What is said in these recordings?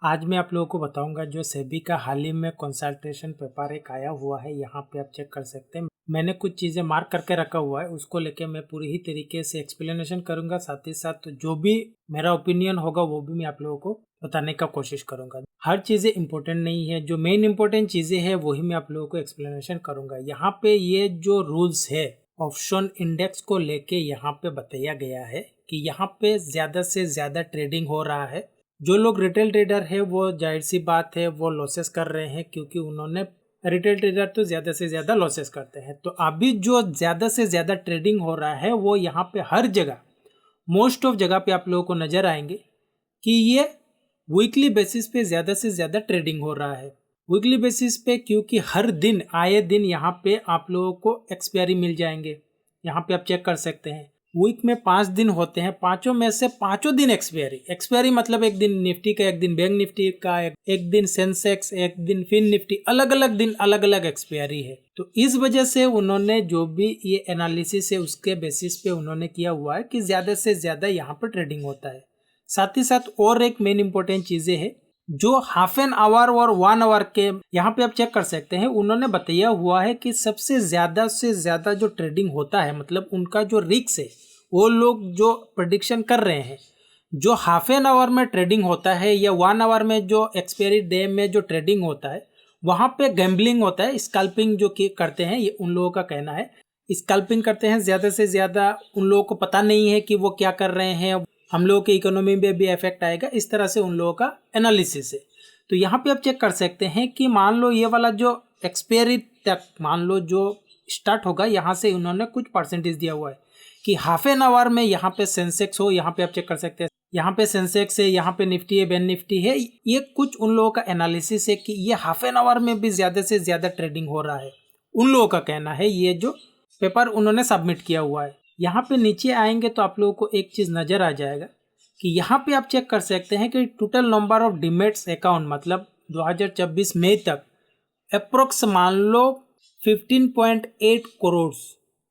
आज मैं आप लोगों को बताऊंगा जो सेबी का हाल ही में कंसल्टेशन पेपर एक आया हुआ है। यहाँ पे आप चेक कर सकते हैं। मैंने कुछ चीज़ें मार्क करके रखा हुआ है, उसको लेके मैं पूरी ही तरीके से एक्सप्लेनेशन करूंगा। साथ ही साथ जो भी मेरा ओपिनियन होगा वो भी मैं आप लोगों को बताने का कोशिश करूंगा। हर चीज़ें इंपॉर्टेंट नहीं है, जो मेन इंपॉर्टेंट चीज़ें हैं वही मैं आप लोगों को एक्सप्लेनेशन करूंगा। यहाँ पे ये जो रूल्स है ऑप्शन इंडेक्स को लेके यहाँ पे बताया गया है कि यहाँ पे ज़्यादा से ज़्यादा ट्रेडिंग हो रहा है। जो लोग रिटेल ट्रेडर है वो जाहिर सी बात है वो लॉसेस कर रहे हैं, क्योंकि उन्होंने रिटेल ट्रेडर तो ज़्यादा से ज़्यादा लॉसेस करते हैं। तो अभी जो ज़्यादा से ज़्यादा ट्रेडिंग हो रहा है वो यहाँ पे हर जगह मोस्ट ऑफ जगह पे आप लोगों को नज़र आएंगे कि ये वीकली बेसिस पे ज़्यादा से ज़्यादा ट्रेडिंग हो रहा है। वीकली बेसिस पे क्योंकि हर दिन आए दिन यहाँ पे आप लोगों को एक्सपायरी मिल जाएंगे। यहाँ पे आप चेक कर सकते हैं वीक में 5 दिन होते हैं, पांचों में से पांचों दिन एक्सपायरी मतलब एक दिन निफ्टी का, एक दिन बैंक निफ्टी का, एक दिन सेंसेक्स, एक दिन फिन निफ्टी, अलग अलग दिन अलग अलग एक्सपायरी है। तो इस वजह से उन्होंने जो भी ये एनालिसिस है उसके बेसिस पे उन्होंने किया हुआ है कि ज्यादा से ज्यादा यहाँ पर ट्रेडिंग होता है। साथ ही साथ और एक मेन इंपॉर्टेंट चीजें है जो हाफ एन आवर और 1 आवर के यहाँ पे आप चेक कर सकते हैं। उन्होंने बताया हुआ है कि सबसे ज्यादा से ज्यादा जो ट्रेडिंग होता है, मतलब उनका जो रिस्क है, वो लोग जो प्रेडिक्शन कर रहे हैं जो हाफ एन आवर में ट्रेडिंग होता है या 1 आवर में जो एक्सपायरी डे में जो ट्रेडिंग होता है वहाँ पे गैम्बलिंग होता है, स्कैल्पिंग जो करते हैं, ये उन लोगों का कहना है। स्कैल्पिंग करते हैं ज़्यादा से ज़्यादा, उन लोगों को पता नहीं है कि वो क्या कर रहे हैं, हम लोगों की इकोनॉमी में भी इफेक्ट आएगा, इस तरह से उन लोगों का एनालिसिस है। तो यहाँ पे आप चेक कर सकते हैं कि मान लो ये वाला जो एक्सपायरी तक मान लो जो स्टार्ट होगा, यहाँ से उन्होंने कुछ परसेंटेज दिया हुआ है कि हाफ एन आवर में यहाँ पे सेंसेक्स हो, यहाँ पे आप चेक कर सकते हैं, यहाँ पे सेंसेक्स है, यहाँ पे निफ्टी है, बैंक निफ्टी है। ये कुछ उन लोगों का एनालिसिस है कि ये हाफ एन आवर में भी ज़्यादा से ज़्यादा ट्रेडिंग हो रहा है, उन लोगों का कहना है। ये जो पेपर उन्होंने सबमिट किया हुआ है। यहाँ पे नीचे आएंगे तो आप लोगों को एक चीज़ नज़र आ जाएगा कि यहाँ पे आप चेक कर सकते हैं कि टोटल नंबर ऑफ डीमेट्स अकाउंट, मतलब 2024 मई तक अप्रोक्स मान लो 15.8 करोड़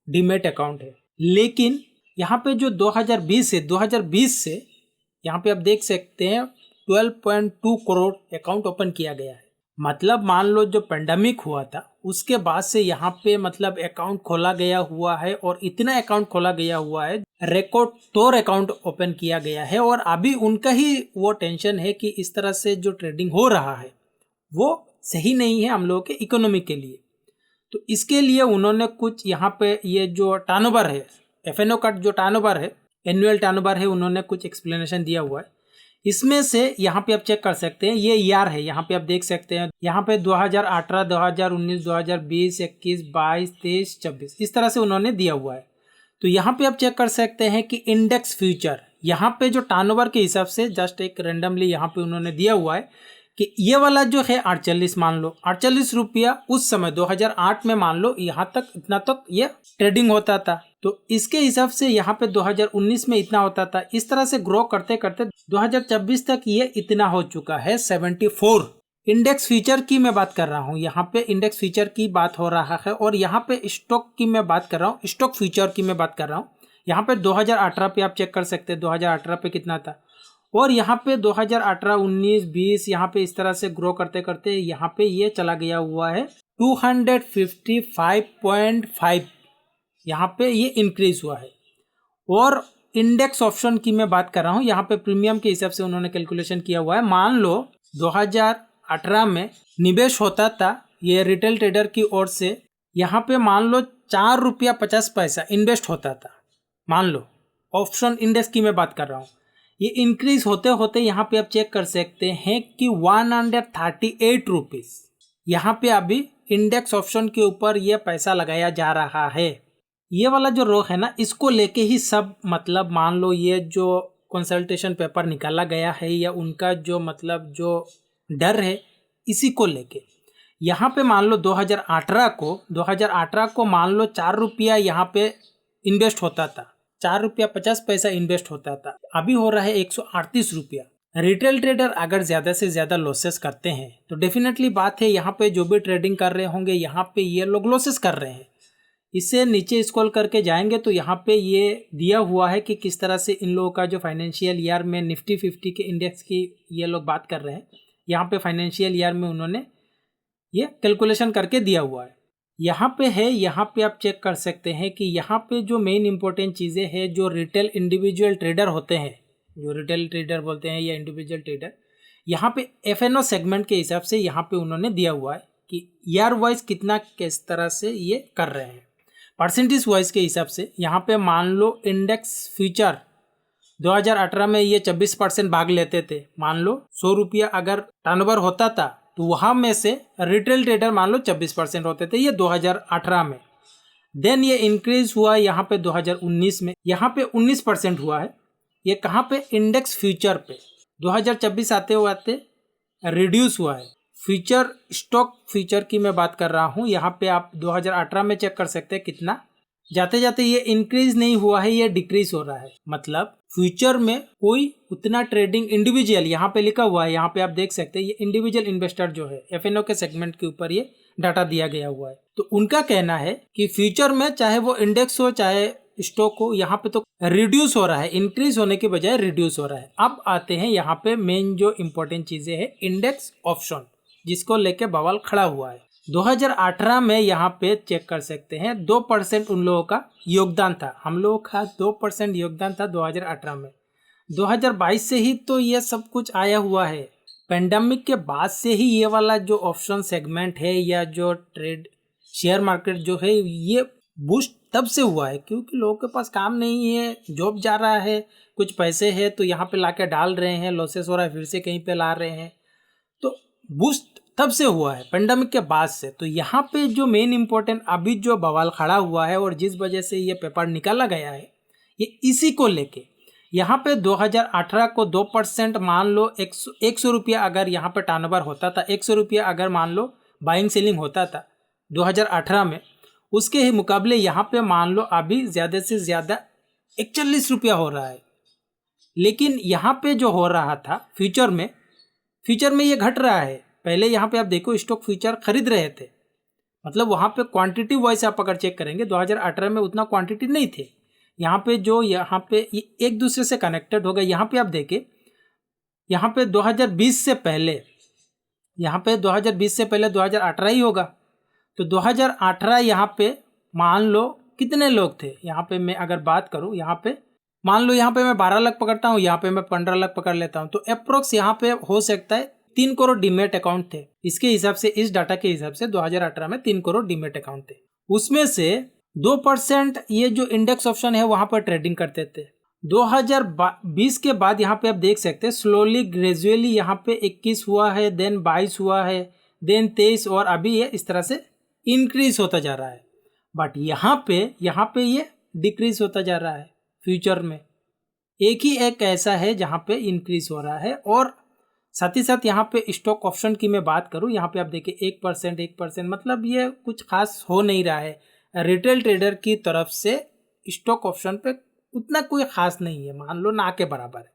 डीमेट अकाउंट है। लेकिन यहाँ पे जो 2020 से यहाँ पे आप देख सकते हैं 12.2 करोड़ अकाउंट ओपन किया गया है। मतलब मान लो जो पेंडेमिक हुआ था उसके बाद से यहाँ पे मतलब अकाउंट खोला गया हुआ है, और इतना अकाउंट खोला गया हुआ है, रिकॉर्ड तौर अकाउंट ओपन किया गया है। और अभी उनका ही वो टेंशन है कि इस तरह से जो ट्रेडिंग हो रहा है वो सही नहीं है हम लोगों के इकोनॉमी के लिए। तो इसके लिए उन्होंने कुछ यहाँ पे ये जो टर्नओवर है, एफएनओ का जो टर्नओवर है, एनुअल टर्नओवर है, उन्होंने कुछ एक्सप्लेनेशन दिया हुआ है। इसमें से यहाँ पे आप चेक कर सकते हैं, ये ईयर है, यहाँ पे आप देख सकते हैं, यहाँ पे 2018, 2019, 2020, 21, 22, 23, 24 इस तरह से उन्होंने दिया हुआ है। तो यहाँ पे आप चेक कर सकते हैं कि इंडेक्स फ्यूचर यहाँ पे जो टर्नओवर के हिसाब से जस्ट एक रेंडमली यहाँ पे उन्होंने दिया हुआ है कि ये वाला जो है 48, मान लो 48 रुपया उस समय 2008 में मान लो यहाँ तक इतना तक ये ट्रेडिंग होता था। तो इसके हिसाब से यहाँ पे 2019 में इतना होता था। इस तरह से ग्रो करते करते 2024 तक ये इतना हो चुका है 74। इंडेक्स फ्यूचर की मैं बात कर रहा हूँ, यहाँ पे इंडेक्स फ्यूचर की बात हो रहा है, और यहाँ पे स्टॉक की मैं बात कर रहा हूँ, स्टॉक फ्यूचर की मैं बात कर रहा हूँ। यहाँ पे 2018 पे आप चेक कर सकते हैं 2018 पे कितना था, और यहाँ पे 2018, 19, 20 यहाँ पे इस तरह से ग्रो करते करते यहाँ पे ये चला गया हुआ है 255.5, यहाँ पे ये इंक्रीज हुआ है। और इंडेक्स ऑप्शन की मैं बात कर रहा हूँ, यहाँ पे प्रीमियम के हिसाब से उन्होंने कैलकुलेशन किया हुआ है। मान लो 2018 में निवेश होता था ये रिटेल ट्रेडर की ओर से, यहाँ पे मान लो 4 रुपया 50 पैसा इन्वेस्ट होता था। मान लो ऑप्शन इंडेक्स की मैं बात कर रहा हूँ, ये इंक्रीज होते होते यहाँ पे आप चेक कर सकते हैं कि 138 रुपीज़ यहाँ पे अभी इंडेक्स ऑप्शन के ऊपर ये पैसा लगाया जा रहा है। ये वाला जो रो है ना, इसको लेके ही सब मतलब मान लो ये जो कंसल्टेशन पेपर निकाला गया है या उनका जो मतलब जो डर है इसी को लेके यहाँ पे मान लो 2018 को मान लो 4 रुपया यहाँ पे इन्वेस्ट होता था, 4 रुपया 50 पैसा इन्वेस्ट होता था, अभी हो रहा है 138 रुपया। रिटेल ट्रेडर अगर ज़्यादा से ज़्यादा लॉसेस करते हैं तो डेफिनेटली बात है यहाँ पे जो भी ट्रेडिंग कर रहे होंगे यहाँ पे ये लोग लॉसेस कर रहे हैं। इससे नीचे स्क्रॉल करके जाएंगे तो यहाँ पे ये दिया हुआ है कि किस तरह से इन लोगों का जो फाइनेंशियल ईयर में निफ्टी 50 के इंडेक्स की ये लोग बात कर रहे हैं। यहाँ पे फाइनेंशियल ईयर में उन्होंने ये कैलकुलेशन करके दिया हुआ है। यहाँ पे है, यहाँ पे आप चेक कर सकते हैं कि यहाँ पे जो मेन इंपॉर्टेंट चीज़ें हैं, जो रिटेल इंडिविजुअल ट्रेडर होते हैं, जो रिटेल ट्रेडर बोलते हैं या इंडिविजुअल ट्रेडर, यहाँ पे एफएनओ सेगमेंट के हिसाब से यहाँ पे उन्होंने दिया हुआ है कि ईयर वाइज कितना किस तरह से ये कर रहे हैं। परसेंटेज वाइज के हिसाब से यहाँ पे मान लो इंडेक्स फ्यूचर 2018 में ये 24% भाग लेते थे। मान लो 100 रुपया अगर टर्नओवर होता था तो वहाँ में से रिटेल ट्रेडर मान लो 24% होते थे, ये 2018 में। देन ये इंक्रीज हुआ यहाँ पे 2019 में, यहाँ पे 19% हुआ है। ये कहाँ पे? इंडेक्स फ्यूचर पे 2024 आते रिड्यूस हुआ है। फ्यूचर स्टॉक फ्यूचर की मैं बात कर रहा हूँ, यहाँ पे आप 2018 में चेक कर सकते हैं कितना जाते जाते ये इंक्रीज नहीं हुआ है, ये डिक्रीज हो रहा है। मतलब फ्यूचर में कोई उतना ट्रेडिंग इंडिविजुअल, यहाँ पे लिखा हुआ है, यहाँ पे आप देख सकते हैं ये इंडिविजुअल इन्वेस्टर जो है एफएनओ के सेगमेंट के ऊपर ये डाटा दिया गया हुआ है। तो उनका कहना है कि फ्यूचर में चाहे वो इंडेक्स हो चाहे स्टॉक हो, यहाँ पे तो रिड्यूस हो रहा है, इंक्रीज होने के बजाय रिड्यूस हो रहा है। अब आते हैं यहाँ पे मेन जो इंपॉर्टेंट चीजें है, इंडेक्स ऑप्शन, जिसको लेके बवाल खड़ा हुआ है। 2018 में यहाँ पे चेक कर सकते हैं 2% उन लोगों का योगदान था, हम लोगों का 2% योगदान था 2018 में। 2022 से ही तो ये सब कुछ आया हुआ है। पेंडेमिक के बाद से ही ये वाला जो ऑप्शन सेगमेंट है या जो ट्रेड शेयर मार्केट जो है, ये बूस्ट तब से हुआ है क्योंकि लोगों के पास काम नहीं है, जॉब जा रहा है, कुछ पैसे है तो यहाँ पे लाके डाल रहे हैं, लॉसेस हो रहा है फिर से कहीं पे ला रहे हैं, तो बूस्ट तब से हुआ है पेंडेमिक के बाद से। तो यहाँ पे जो मेन इंपॉर्टेंट अभी जो बवाल खड़ा हुआ है और जिस वजह से ये पेपर निकाला गया है, ये इसी को लेके यहाँ पे 2018 को 2% मान लो 100 रुपया अगर यहाँ पे टर्नओवर होता था, 100 रुपया अगर मान लो बाइंग सेलिंग होता था 2018 में, उसके ही मुकाबले यहाँ पे मान लो अभी ज़्यादा से ज़्यादा 41 रुपया हो रहा है। लेकिन यहाँ पे जो हो रहा था फ्यूचर में ये घट रहा है। पहले यहाँ पे आप देखो स्टॉक फ्यूचर खरीद रहे थे, मतलब वहाँ पे क्वांटिटी वाइज आप अगर चेक करेंगे 2018 में उतना क्वांटिटी नहीं थे। यहाँ पे ये एक दूसरे से कनेक्टेड हो गए। यहाँ पे आप देखें, यहाँ पे 2020 से पहले 2018 ही होगा, तो 2018 यहाँ पे मान लो कितने लोग थे। यहाँ पे मैं अगर बात करूँ, यहाँ पे मान लो यहाँ पे मैं 12 लाख पकड़ता हूँ, यहाँ पे मैं 15 लाख पकड़ लेता हूँ, तो अप्रोक्स यहाँ पे हो सकता है 3 करोड़ डीमेट अकाउंट थे। इसके हिसाब से, इस डाटा के हिसाब से 2018 में 3 करोड़ डीमेट अकाउंट थे। उसमें से 2% ये जो इंडेक्स ऑप्शन है वहां पर ट्रेडिंग करते थे। 2020 के बाद यहाँ पे आप देख सकते हैं स्लोली ग्रेजुअली यहाँ पे 21 हुआ है, देन 22 हुआ है, देन 23 और अभी ये इस तरह से इंक्रीज होता जा रहा है। बट यहाँ पे ये डिक्रीज होता जा रहा है। फ्यूचर में एक ही एक ऐसा है जहाँ पे इंक्रीज हो रहा है। और साथ ही साथ यहाँ पे स्टॉक ऑप्शन की मैं बात करूँ, यहाँ पे आप देखिए 1%, मतलब ये कुछ खास हो नहीं रहा है। रिटेल ट्रेडर की तरफ से स्टॉक ऑप्शन पे उतना कोई खास नहीं है, मान लो ना के बराबर है।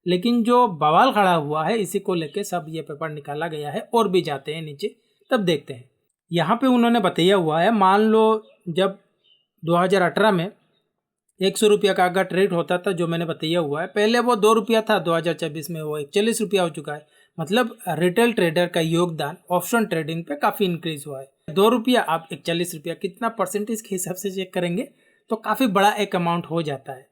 लेकिन जो बवाल खड़ा हुआ है इसी को लेके सब ये पेपर निकाला गया है। और भी जाते हैं नीचे तब देखते हैं। यहाँ पे उन्होंने बताया हुआ है, मान लो जब 2018 में 100 रुपया का अगर ट्रेड होता था, जो मैंने बताया हुआ है, पहले वो 2 रुपया था, 2024 में वो 41 रुपया हो चुका है। मतलब रिटेल ट्रेडर का योगदान ऑप्शन ट्रेडिंग पे काफ़ी इंक्रीज हुआ है। 2 रुपया आप 41 रुपया, कितना परसेंटेज के हिसाब से चेक करेंगे तो काफ़ी बड़ा एक अमाउंट हो जाता है।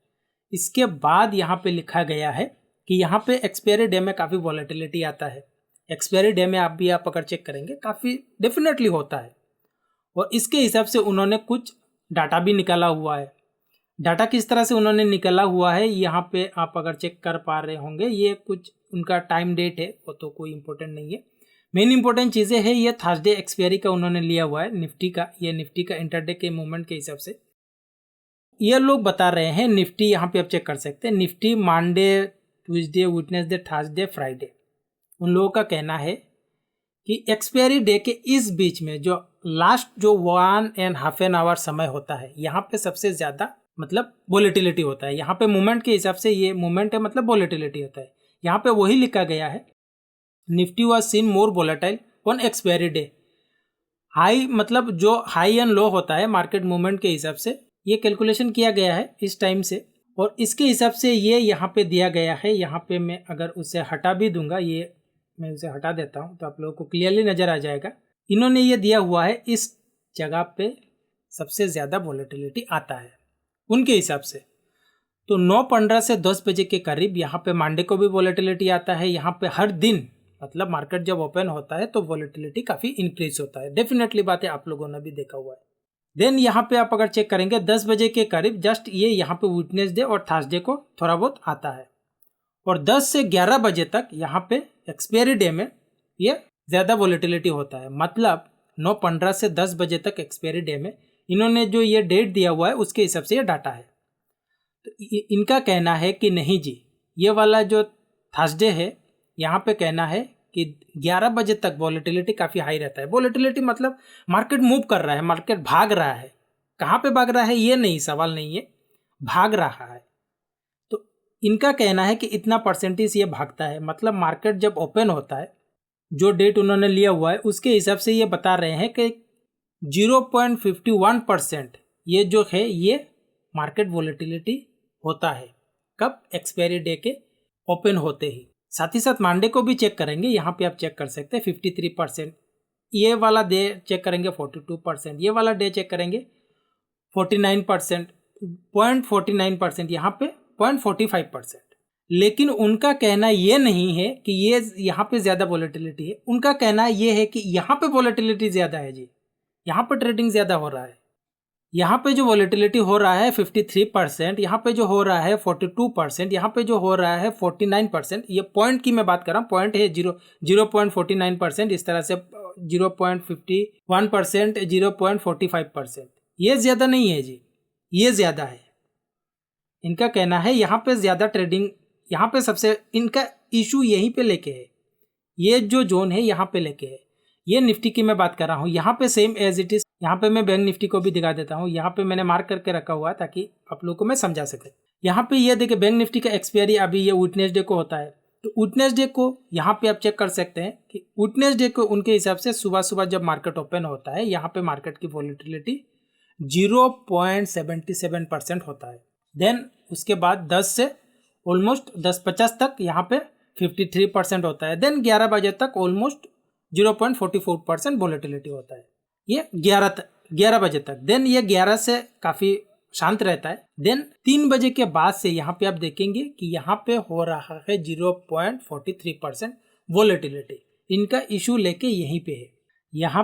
इसके बाद यहाँ पे लिखा गया है कि यहाँ पे एक्सपायरी डे में काफ़ी वॉलेटिलिटी आता है। एक्सपायरी डे में आप अगर चेक करेंगे काफ़ी डेफिनेटली होता है। और इसके हिसाब से उन्होंने कुछ डाटा भी निकाला हुआ है। डाटा किस तरह से उन्होंने निकाला हुआ है यहाँ पे आप अगर चेक कर पा रहे होंगे, ये कुछ उनका टाइम डेट है, वो तो कोई इंपॉर्टेंट नहीं है। मेन इंपॉर्टेंट चीज़ें है, ये थर्सडे एक्सपायरी का उन्होंने लिया हुआ है निफ्टी का। ये निफ्टी का इंटरडे के मूवमेंट के हिसाब से ये लोग बता रहे हैं। निफ्टी यहाँ पे आप चेक कर सकते हैं, Nifty Monday, Tuesday, Wednesday, Thursday, Friday. उन लोगों का कहना है कि एक्सपायरी डे के इस बीच में जो लास्ट जो 1.5 आवर समय होता है, यहाँ पे सबसे ज़्यादा मतलब वोलेटिलिटी होता है। यहाँ पे मूवमेंट के हिसाब से, ये मूवमेंट है मतलब वोलेटिलिटी होता है। यहाँ पे वही लिखा गया है, Nifty was seen more volatile on expiry day. High मतलब जो हाई एंड लो होता है मार्केट मूवमेंट के हिसाब से, ये कैलकुलेशन किया गया है इस टाइम से। और इसके हिसाब से ये यहाँ पे दिया गया है। यहाँ पे मैं अगर उसे हटा भी दूंगा, ये मैं उसे हटा देता हूँ तो आप लोगों को क्लियरली नज़र आ जाएगा। इन्होंने ये दिया हुआ है इस जगह पे सबसे ज़्यादा वॉलेटिलिटी आता है उनके हिसाब से। तो 9:15 से 10 बजे के करीब यहाँ पे मंडे को भी वॉलेटिलिटी आता है। यहाँ पे हर दिन मतलब मार्केट जब ओपन होता है तो वॉलेटिलिटी काफ़ी इंक्रीज होता है। डेफिनेटली बात है, आप लोगों ने भी देखा हुआ है। देन यहाँ पे आप अगर चेक करेंगे 10 बजे के करीब जस्ट ये यहाँ पे वीकनेसडे और थर्सडे को थोड़ा बहुत आता है, और 10 से 11 बजे तक यहाँ पे एक्सपायरी डे में ये ज़्यादा वॉलेटिलिटी होता है। मतलब 9:15 से 10 बजे तक एक्सपायरी डे में इन्होंने जो ये डेट दिया हुआ है उसके हिसाब से ये डाटा है। तो इनका कहना है कि नहीं जी, ये वाला जो थर्सडे है यहाँ पे कहना है कि 11 बजे तक वॉलेटिलिटी काफ़ी हाई रहता है। वॉलेटिलिटी मतलब मार्केट मूव कर रहा है, मार्केट भाग रहा है। कहाँ पे भाग रहा है ये नहीं, सवाल नहीं है, भाग रहा है। तो इनका कहना है कि इतना परसेंटेज ये भागता है। मतलब मार्केट जब ओपन होता है, जो डेट उन्होंने लिया हुआ है उसके हिसाब से ये बता रहे हैं कि 0.51% ये जो है ये मार्केट वॉलेटिलिटी होता है। कब? एक्सपायरी डे के ओपन होते ही। साथ ही साथ मंडे को भी चेक करेंगे, यहाँ पे आप चेक कर सकते हैं 53%। ये वाला डे चेक करेंगे 42%, ये वाला डे चेक करेंगे 49%, 0.49%, यहाँ पे 0.45%। लेकिन उनका कहना ये नहीं है कि ये यहाँ पे ज़्यादा वॉलेटिलिटी है। उनका कहना ये है कि यहाँ पे वॉलेटिलिटी ज़्यादा है जी, यहाँ पे ट्रेडिंग ज़्यादा हो रहा है। यहाँ पे जो वॉलेटिलिटी हो रहा है 53%, यहाँ पे जो हो रहा है 42%, यहाँ पे जो हो रहा है 49%। ये पॉइंट की मैं बात कर रहा हूँ, पॉइंट है 0.49%, इस तरह से 0.51%, 0.45%। ये ज़्यादा नहीं है जी, ये ज़्यादा है। इनका कहना है यहाँ पे ज़्यादा ट्रेडिंग, यहाँ पे सबसे इनका इशू यहीं पे लेके है। ये जो जोन है यहाँ पे लेके है। ये निफ्टी की मैं बात कर रहा हूँ, यहाँ पे सेम एज इट इज़। यहाँ पे मैं बैंक निफ्टी को भी दिखा देता हूँ। यहाँ पे मैंने मार्क करके रखा हुआ है ताकि आप लोगों को मैं समझा सके। यहाँ पे ये देखिए बैंक निफ्टी का एक्सपायरी अभी ये वेडनेसडे को होता है। तो वेडनेसडे को यहाँ पे आप चेक कर सकते हैं कि वेडनेसडे को उनके हिसाब से सुबह सुबह जब मार्केट ओपन होता है, यहाँ पे मार्केट की वॉलेटिलिटी 0.77% होता है। देन उसके बाद 10 से ऑलमोस्ट 10:50 तक यहाँ पे 53% होता है। देन 11 बजे तक ऑलमोस्ट 0.44% वॉलेटिलिटी होता है। ये 11 बजे तक। देन ये 11 से काफ़ी शांत रहता है। देन 3 बजे के बाद से यहाँ पे आप देखेंगे कि यहाँ पे हो रहा है 0.43% वॉलेटिलिटी। इनका इशू लेके यहीं पे है। यहाँ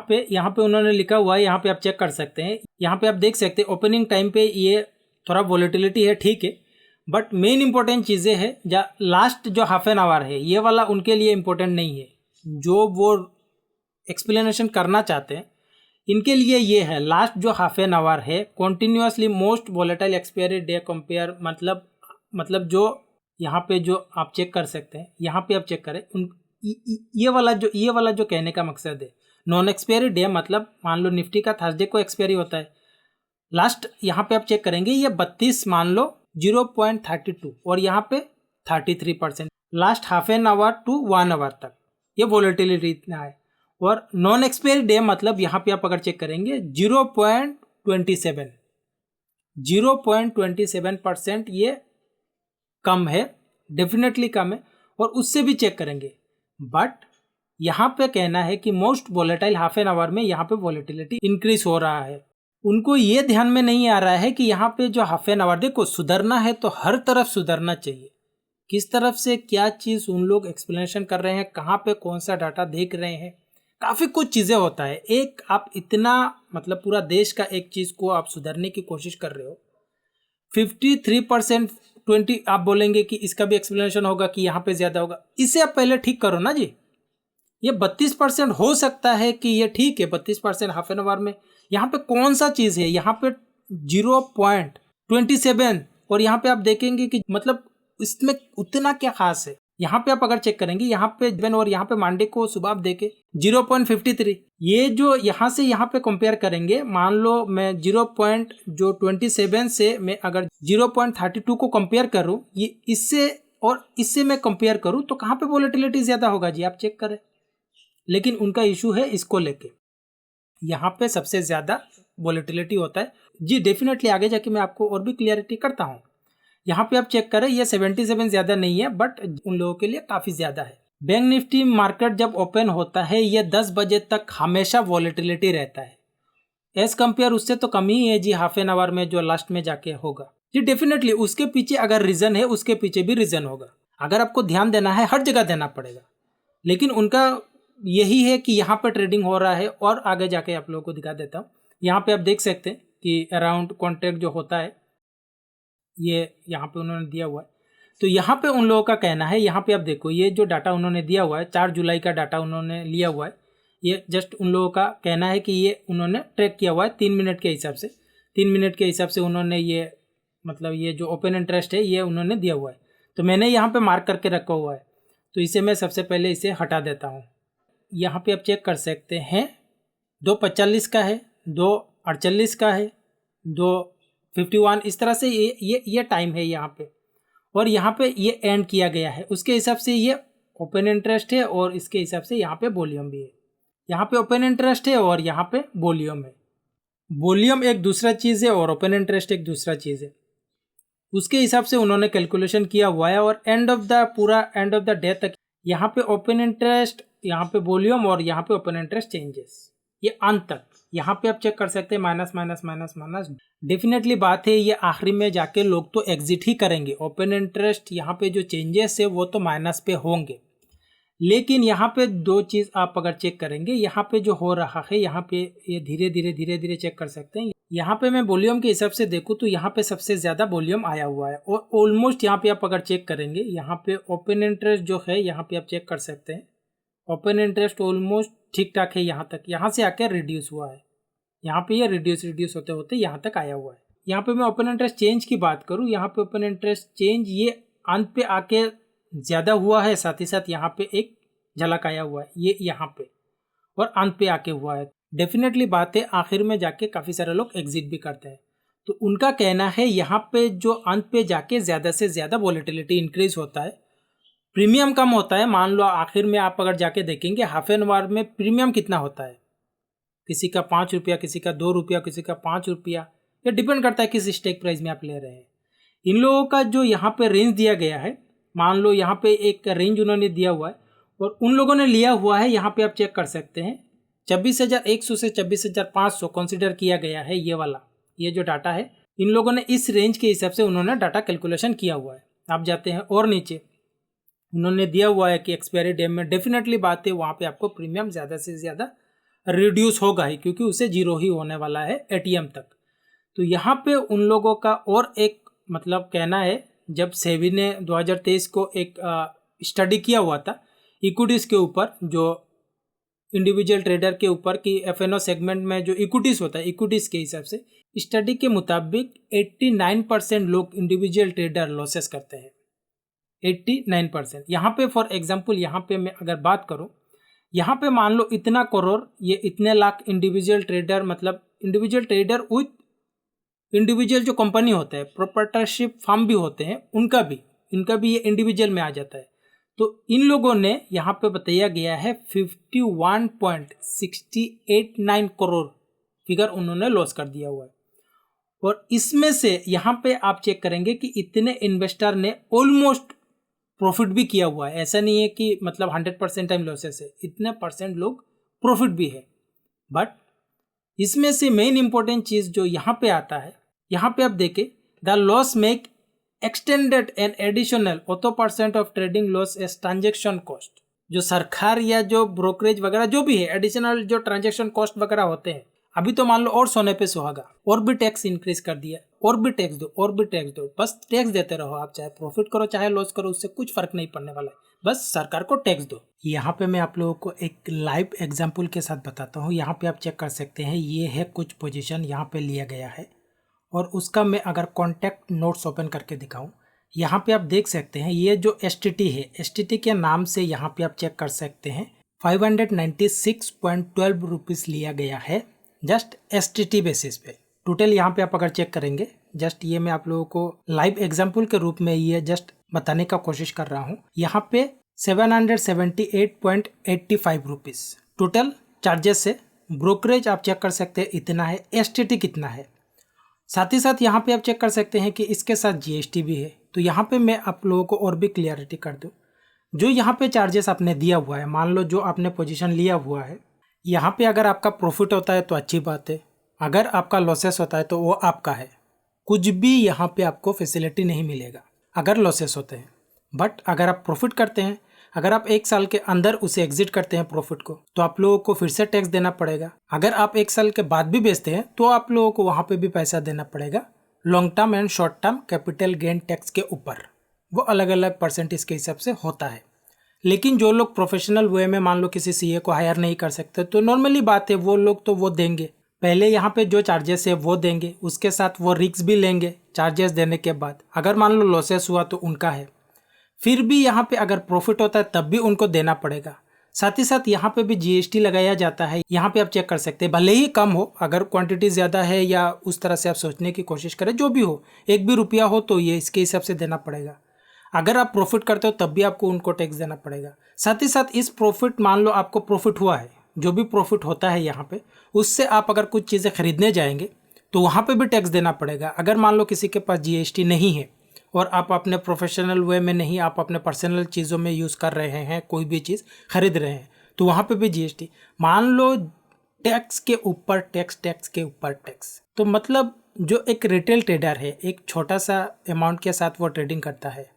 पे उन्होंने लिखा हुआ है, यहाँ पे आप चेक कर सकते हैं। यहाँ पे आप देख सकते हैं ओपनिंग टाइम पे ये थोड़ा वॉलेटिलिटी है, ठीक है, बट मेन इंपॉर्टेंट चीज़ें हैं लास्ट जो हाफ एन आवर है ये वाला उनके लिए इम्पोर्टेंट नहीं है। जो वो एक्सप्लेनेशन करना चाहते हैं इनके लिए ये है, लास्ट जो हाफ एन आवर है continuously most volatile expiry day compare, मतलब जो यहाँ पे जो आप चेक कर सकते हैं, यहाँ पे आप चेक करें ये वाला जो कहने का मकसद है नॉन एक्सपायरी डे, मतलब मान लो निफ्टी का थर्सडे को एक्सपायरी होता है। लास्ट यहाँ पे आप चेक करेंगे ये 32 मान लो 0.32 और यहाँ पे 33%। Last half an hour to 1 hour तक ये वॉलेटिलिटी इतना है। और नॉन एक्सपायरी डे मतलब यहाँ पे आप अगर चेक करेंगे 0.27% ये कम है, डेफिनेटली कम है। और उससे भी चेक करेंगे, बट यहाँ पे कहना है कि most volatile half an our में यहाँ पे वॉलेटिलिटी इंक्रीज हो रहा है। उनको ये ध्यान में नहीं आ रहा है कि यहाँ पे जो हाफ एन आवर, देखो सुधरना है तो हर तरफ सुधरना चाहिए। किस तरफ से क्या चीज़ उन लोग एक्सप्लेनेशन कर रहे हैं, कहाँ पे कौन सा डाटा देख रहे हैं, काफ़ी कुछ चीज़ें होता है। एक आप इतना मतलब पूरा देश का एक चीज़ को आप सुधारने की कोशिश कर रहे हो, 53% 20 आप बोलेंगे कि इसका भी एक्सप्लेनेशन होगा कि यहाँ पे ज़्यादा होगा। इसे आप पहले ठीक करो ना जी। ये 32% हो सकता है कि ये ठीक है, 32% हाफ एन आवर में यहाँ पे कौन सा चीज़ है, यहाँ पे 0.27 और यहाँ पे आप देखेंगे कि मतलब इसमें उतना क्या खास है। यहाँ पे आप अगर चेक करेंगे यहाँ पे जब और यहाँ पे मंडे को सुबह आप देखें 0.53, ये जो यहाँ से यहाँ पे कंपेयर करेंगे, मान लो मैं 0.27 से मैं अगर 0.32 को कंपेयर करूँ, ये इससे और इससे मैं कंपेयर करूँ तो कहाँ पे वॉलेटिलिटी ज़्यादा होगा जी, आप चेक करें। लेकिन उनका इशू है इसको लेके, यहाँ पे सबसे ज़्यादा वॉलेटिलिटी होता है जी। डेफिनेटली आगे जाके मैं आपको और भी क्लियरिटी करता हूँ। यहाँ पे आप चेक करें ये 77 ज़्यादा नहीं है, बट उन लोगों के लिए काफ़ी ज़्यादा है। बैंक निफ्टी मार्केट जब ओपन होता है ये 10 बजे तक हमेशा वॉलेटिलिटी रहता है। एज कंपेयर उससे तो कम ही है जी, हाफ एन आवर में जो लास्ट में जाके होगा जी। डेफिनेटली उसके पीछे अगर रीज़न है उसके पीछे भी रीज़न होगा। अगर आपको ध्यान देना है हर जगह देना पड़ेगा, लेकिन उनका यही है कि यहाँ पर ट्रेडिंग हो रहा है। और आगे जाके आप लोगों को दिखा देता हूँ। यहाँ पे आप देख सकते हैं कि अराउंड कॉन्ट्रैक्ट जो होता है ये यहाँ पे उन्होंने दिया हुआ है। तो यहाँ पे उन लोगों का कहना है, यहाँ पे आप देखो ये जो डाटा उन्होंने दिया हुआ है 4 जुलाई का डाटा उन्होंने लिया हुआ है। ये जस्ट उन लोगों का कहना है कि ये उन्होंने ट्रैक किया हुआ है 3 मिनट के हिसाब से। 3 मिनट के हिसाब से उन्होंने ये मतलब ये जो ओपन इंटरेस्ट है ये उन्होंने दिया हुआ है। तो मैंने यहाँ पे मार्क करके रखा हुआ है, तो इसे मैं सबसे पहले इसे हटा देता हूँ। यहाँ पे आप चेक कर सकते हैं 2:45 का है, 2:48 का है, 2:51, इस तरह से ये टाइम है यहाँ पे। और यहाँ पे ये एंड किया गया है, उसके हिसाब से ये ओपन इंटरेस्ट है और इसके हिसाब से यहाँ पे वॉल्यूम भी है। यहाँ पे ओपन इंटरेस्ट है और यहाँ पे वॉल्यूम है। वॉल्यूम एक दूसरा चीज़ है और ओपन इंटरेस्ट एक दूसरा चीज़ है। उसके हिसाब से उन्होंने कैलकुलेशन किया हुआ है और एंड ऑफ द डे तक यहाँ पे ओपन इंटरेस्ट, यहाँ पे वॉल्यूम और यहाँ पे ओपन इंटरेस्ट चेंजेस, ये अंत तक यहाँ पे आप चेक कर सकते हैं minus minus minus minus. Definitely बात है ये आखिरी में जाके लोग तो एग्जिट ही करेंगे। ओपन इंटरेस्ट यहाँ पे जो चेंजेस है वो तो माइनस पे होंगे, लेकिन यहाँ पे दो चीज़ आप अगर चेक करेंगे, यहाँ पे जो हो रहा है यहाँ पे ये धीरे धीरे चेक कर सकते हैं। यहाँ पे मैं वॉल्यूम के हिसाब से देखूँ तो यहाँ पे सबसे ज़्यादा वॉल्यूम आया हुआ है और ऑलमोस्ट यहाँ पे आप अगर चेक करेंगे यहाँ पे ओपन इंटरेस्ट जो है यहाँ पे आप चेक कर सकते हैं ओपन इंटरेस्ट ऑलमोस्ट ठीक ठाक है यहाँ तक। यहाँ से आकर रिड्यूस हुआ है, यहाँ पे ये रिड्यूस होते होते यहाँ तक आया हुआ है। यहाँ पे मैं ओपन इंटरेस्ट चेंज की बात करूँ, यहाँ पे ओपन इंटरेस्ट चेंज ये अंत पे आके ज़्यादा हुआ है, साथ ही साथ यहाँ पे एक झलक आया हुआ है ये यहाँ पे और अंत पे आके हुआ है। डेफिनेटली बात है आखिर में जाके काफ़ी सारे लोग एग्जिट भी करते हैं। तो उनका कहना है यहाँ पे जो अंत पे जाके ज़्यादा से ज़्यादा वॉलेटिलिटी इंक्रीज होता है, प्रीमियम कम होता है। मान लो आखिर में आप अगर जाके देखेंगे हाफ एन आवर में प्रीमियम कितना होता है, किसी का 5 रुपया, किसी का 2 रुपया, किसी का 5 रुपया, ये डिपेंड करता है किस स्टेक प्राइस में आप ले रहे हैं। इन लोगों का जो यहाँ पे रेंज दिया गया है, मान लो यहाँ पे एक रेंज उन्होंने दिया हुआ है और उन लोगों ने लिया हुआ है, यहाँ पे आप चेक कर सकते हैं 26,100 से 26,500 कंसिडर किया गया है। ये वाला ये जो डाटा है इन लोगों ने इस रेंज के हिसाब से उन्होंने डाटा कैलकुलेशन किया हुआ है। आप जाते हैं और नीचे उन्होंने दिया हुआ है कि एक्सपायरी डेट में डेफिनेटली बात है वहाँ पे आपको प्रीमियम ज़्यादा से ज़्यादा रिड्यूस होगा ही, क्योंकि उसे जीरो ही होने वाला है एटीएम तक। तो यहाँ पे उन लोगों का और एक मतलब कहना है, जब सेबी ने 2023 को एक स्टडी किया हुआ था इक्विटीज़ के ऊपर, जो इंडिविजुअल ट्रेडर के ऊपर कि एफएनओ सेगमेंट में जो इक्विटीज़ होता है, इक्विटीज़ के हिसाब से स्टडी के मुताबिक 89% लोग इंडिविजुअल ट्रेडर लॉसेस करते हैं। 89%। यहाँ पे फॉर एग्जांपल यहाँ पे मैं अगर बात करूँ, यहाँ पे मान लो इतना करोड़, ये इतने लाख इंडिविजुअल ट्रेडर, मतलब इंडिविजुअल ट्रेडर विथ इंडिविजुअल जो कंपनी होते हैं, प्रोप्राइटरशिप फार्म भी होते हैं, इनका भी ये इंडिविजुअल में आ जाता है। तो इन लोगों ने यहाँ पे बताया गया है 51.689 करोड़ फिगर उन्होंने लॉस कर दिया हुआ है। और इसमें से यहाँ पे आप चेक करेंगे कि इतने इन्वेस्टर ने ऑलमोस्ट प्रॉफिट भी किया हुआ है। ऐसा नहीं है कि मतलब 100% टाइम लॉसेस है, इतने परसेंट लोग प्रॉफिट भी है। बट इसमें से मेन इंपॉर्टेंट चीज़ जो यहाँ पे आता है, यहाँ पे आप देखें the loss make extended and additional 80% of trading loss as transaction cost. जो सरकार या जो ब्रोकरेज वगैरह जो भी है, एडिशनल जो ट्रांजेक्शन कॉस्ट वगैरह होते हैं, अभी तो मान लो और सोने पे सुहागा, और भी टैक्स इंक्रीज कर दिया, और भी टैक्स दो, और भी टैक्स दो, बस टैक्स देते रहो आप, चाहे प्रॉफिट करो चाहे लॉस करो, उससे कुछ फर्क नहीं पड़ने वाला है, बस सरकार को टैक्स दो। यहाँ पे मैं आप लोगों को एक लाइव एग्जांपल के साथ बताता हूँ। यहाँ पे आप चेक कर सकते हैं, ये है कुछ पोजीशन यहाँ पे लिया गया है और उसका मैं अगर कॉन्टैक्ट नोट्स ओपन करके दिखाऊँ, यहाँ पे आप देख सकते हैं ये जो एसटीटी है, एसटीटी के नाम से यहाँ पे आप चेक कर सकते हैं 596.12 रुपीज़ लिया गया है जस्ट एसटीटी बेसिस पे। टोटल यहाँ पे आप अगर चेक करेंगे, जस्ट ये मैं आप लोगों को लाइव एग्जांपल के रूप में ये जस्ट बताने का कोशिश कर रहा हूँ। यहाँ पे 778.85 रुपीज़ टोटल चार्जेस से, ब्रोकरेज आप चेक कर सकते हैं इतना है, एसटीटी कितना है, साथ ही साथ यहाँ पे आप चेक कर सकते हैं कि इसके साथ जीएसटी भी है। तो यहाँ पे मैं आप लोगों को और भी क्लियरिटी कर दूँ, जो यहाँ पे चार्जेस आपने दिया हुआ है, मान लो जो आपने पोजीशन लिया हुआ है, यहाँ पे अगर आपका प्रॉफिट होता है तो अच्छी बात है, अगर आपका लॉसेस होता है तो वो आपका है। कुछ भी यहाँ पे आपको फैसिलिटी नहीं मिलेगा अगर लॉसेस होते हैं। बट अगर आप प्रॉफिट करते हैं, अगर आप 1 साल के अंदर उसे एग्जिट करते हैं प्रॉफिट को, तो आप लोगों को फिर से टैक्स देना पड़ेगा। अगर आप 1 साल के बाद भी बेचते हैं तो आप लोगों को वहाँ पे भी पैसा देना पड़ेगा, long term and short term capital gain tax के ऊपर। वो अलग अलग परसेंटेज के हिसाब से होता है। लेकिन जो लोग प्रोफेशनल वे में मान लो किसी सीए को हायर नहीं कर सकते, तो नॉर्मली बात है वो लोग तो वो देंगे, पहले यहाँ पे जो चार्जेस है वो देंगे, उसके साथ वो रिस्क भी लेंगे चार्जेस देने के बाद। अगर मान लो लॉसेस हुआ तो उनका है, फिर भी यहाँ पे अगर प्रॉफिट होता है तब भी उनको देना पड़ेगा। साथ ही साथ यहाँ पे भी जीएसटी लगाया जाता है। यहाँ पे आप चेक कर सकते हैं, भले ही कम हो, अगर क्वांटिटी ज़्यादा है या उस तरह से आप सोचने की कोशिश करें, जो भी हो, 1 भी रुपया हो तो ये इसके हिसाब से देना पड़ेगा। अगर आप प्रॉफिट करते हो तब भी आपको उनको टैक्स देना पड़ेगा। साथ ही साथ इस प्रॉफिट, मान लो आपको प्रॉफिट हुआ है, जो भी प्रॉफिट होता है यहाँ पे, उससे आप अगर कुछ चीज़ें खरीदने जाएंगे तो वहाँ पे भी टैक्स देना पड़ेगा। अगर मान लो किसी के पास जीएसटी नहीं है और आप अपने प्रोफेशनल वे में नहीं, आप अपने पर्सनल चीज़ों में यूज़ कर रहे हैं, कोई भी चीज़ खरीद रहे हैं, तो वहाँ पे भी जीएसटी। मान लो टैक्स के ऊपर टैक्स, टैक्स के ऊपर टैक्स। तो मतलब जो एक रिटेल ट्रेडर है, एक छोटा सा अमाउंट के साथ वो ट्रेडिंग करता है,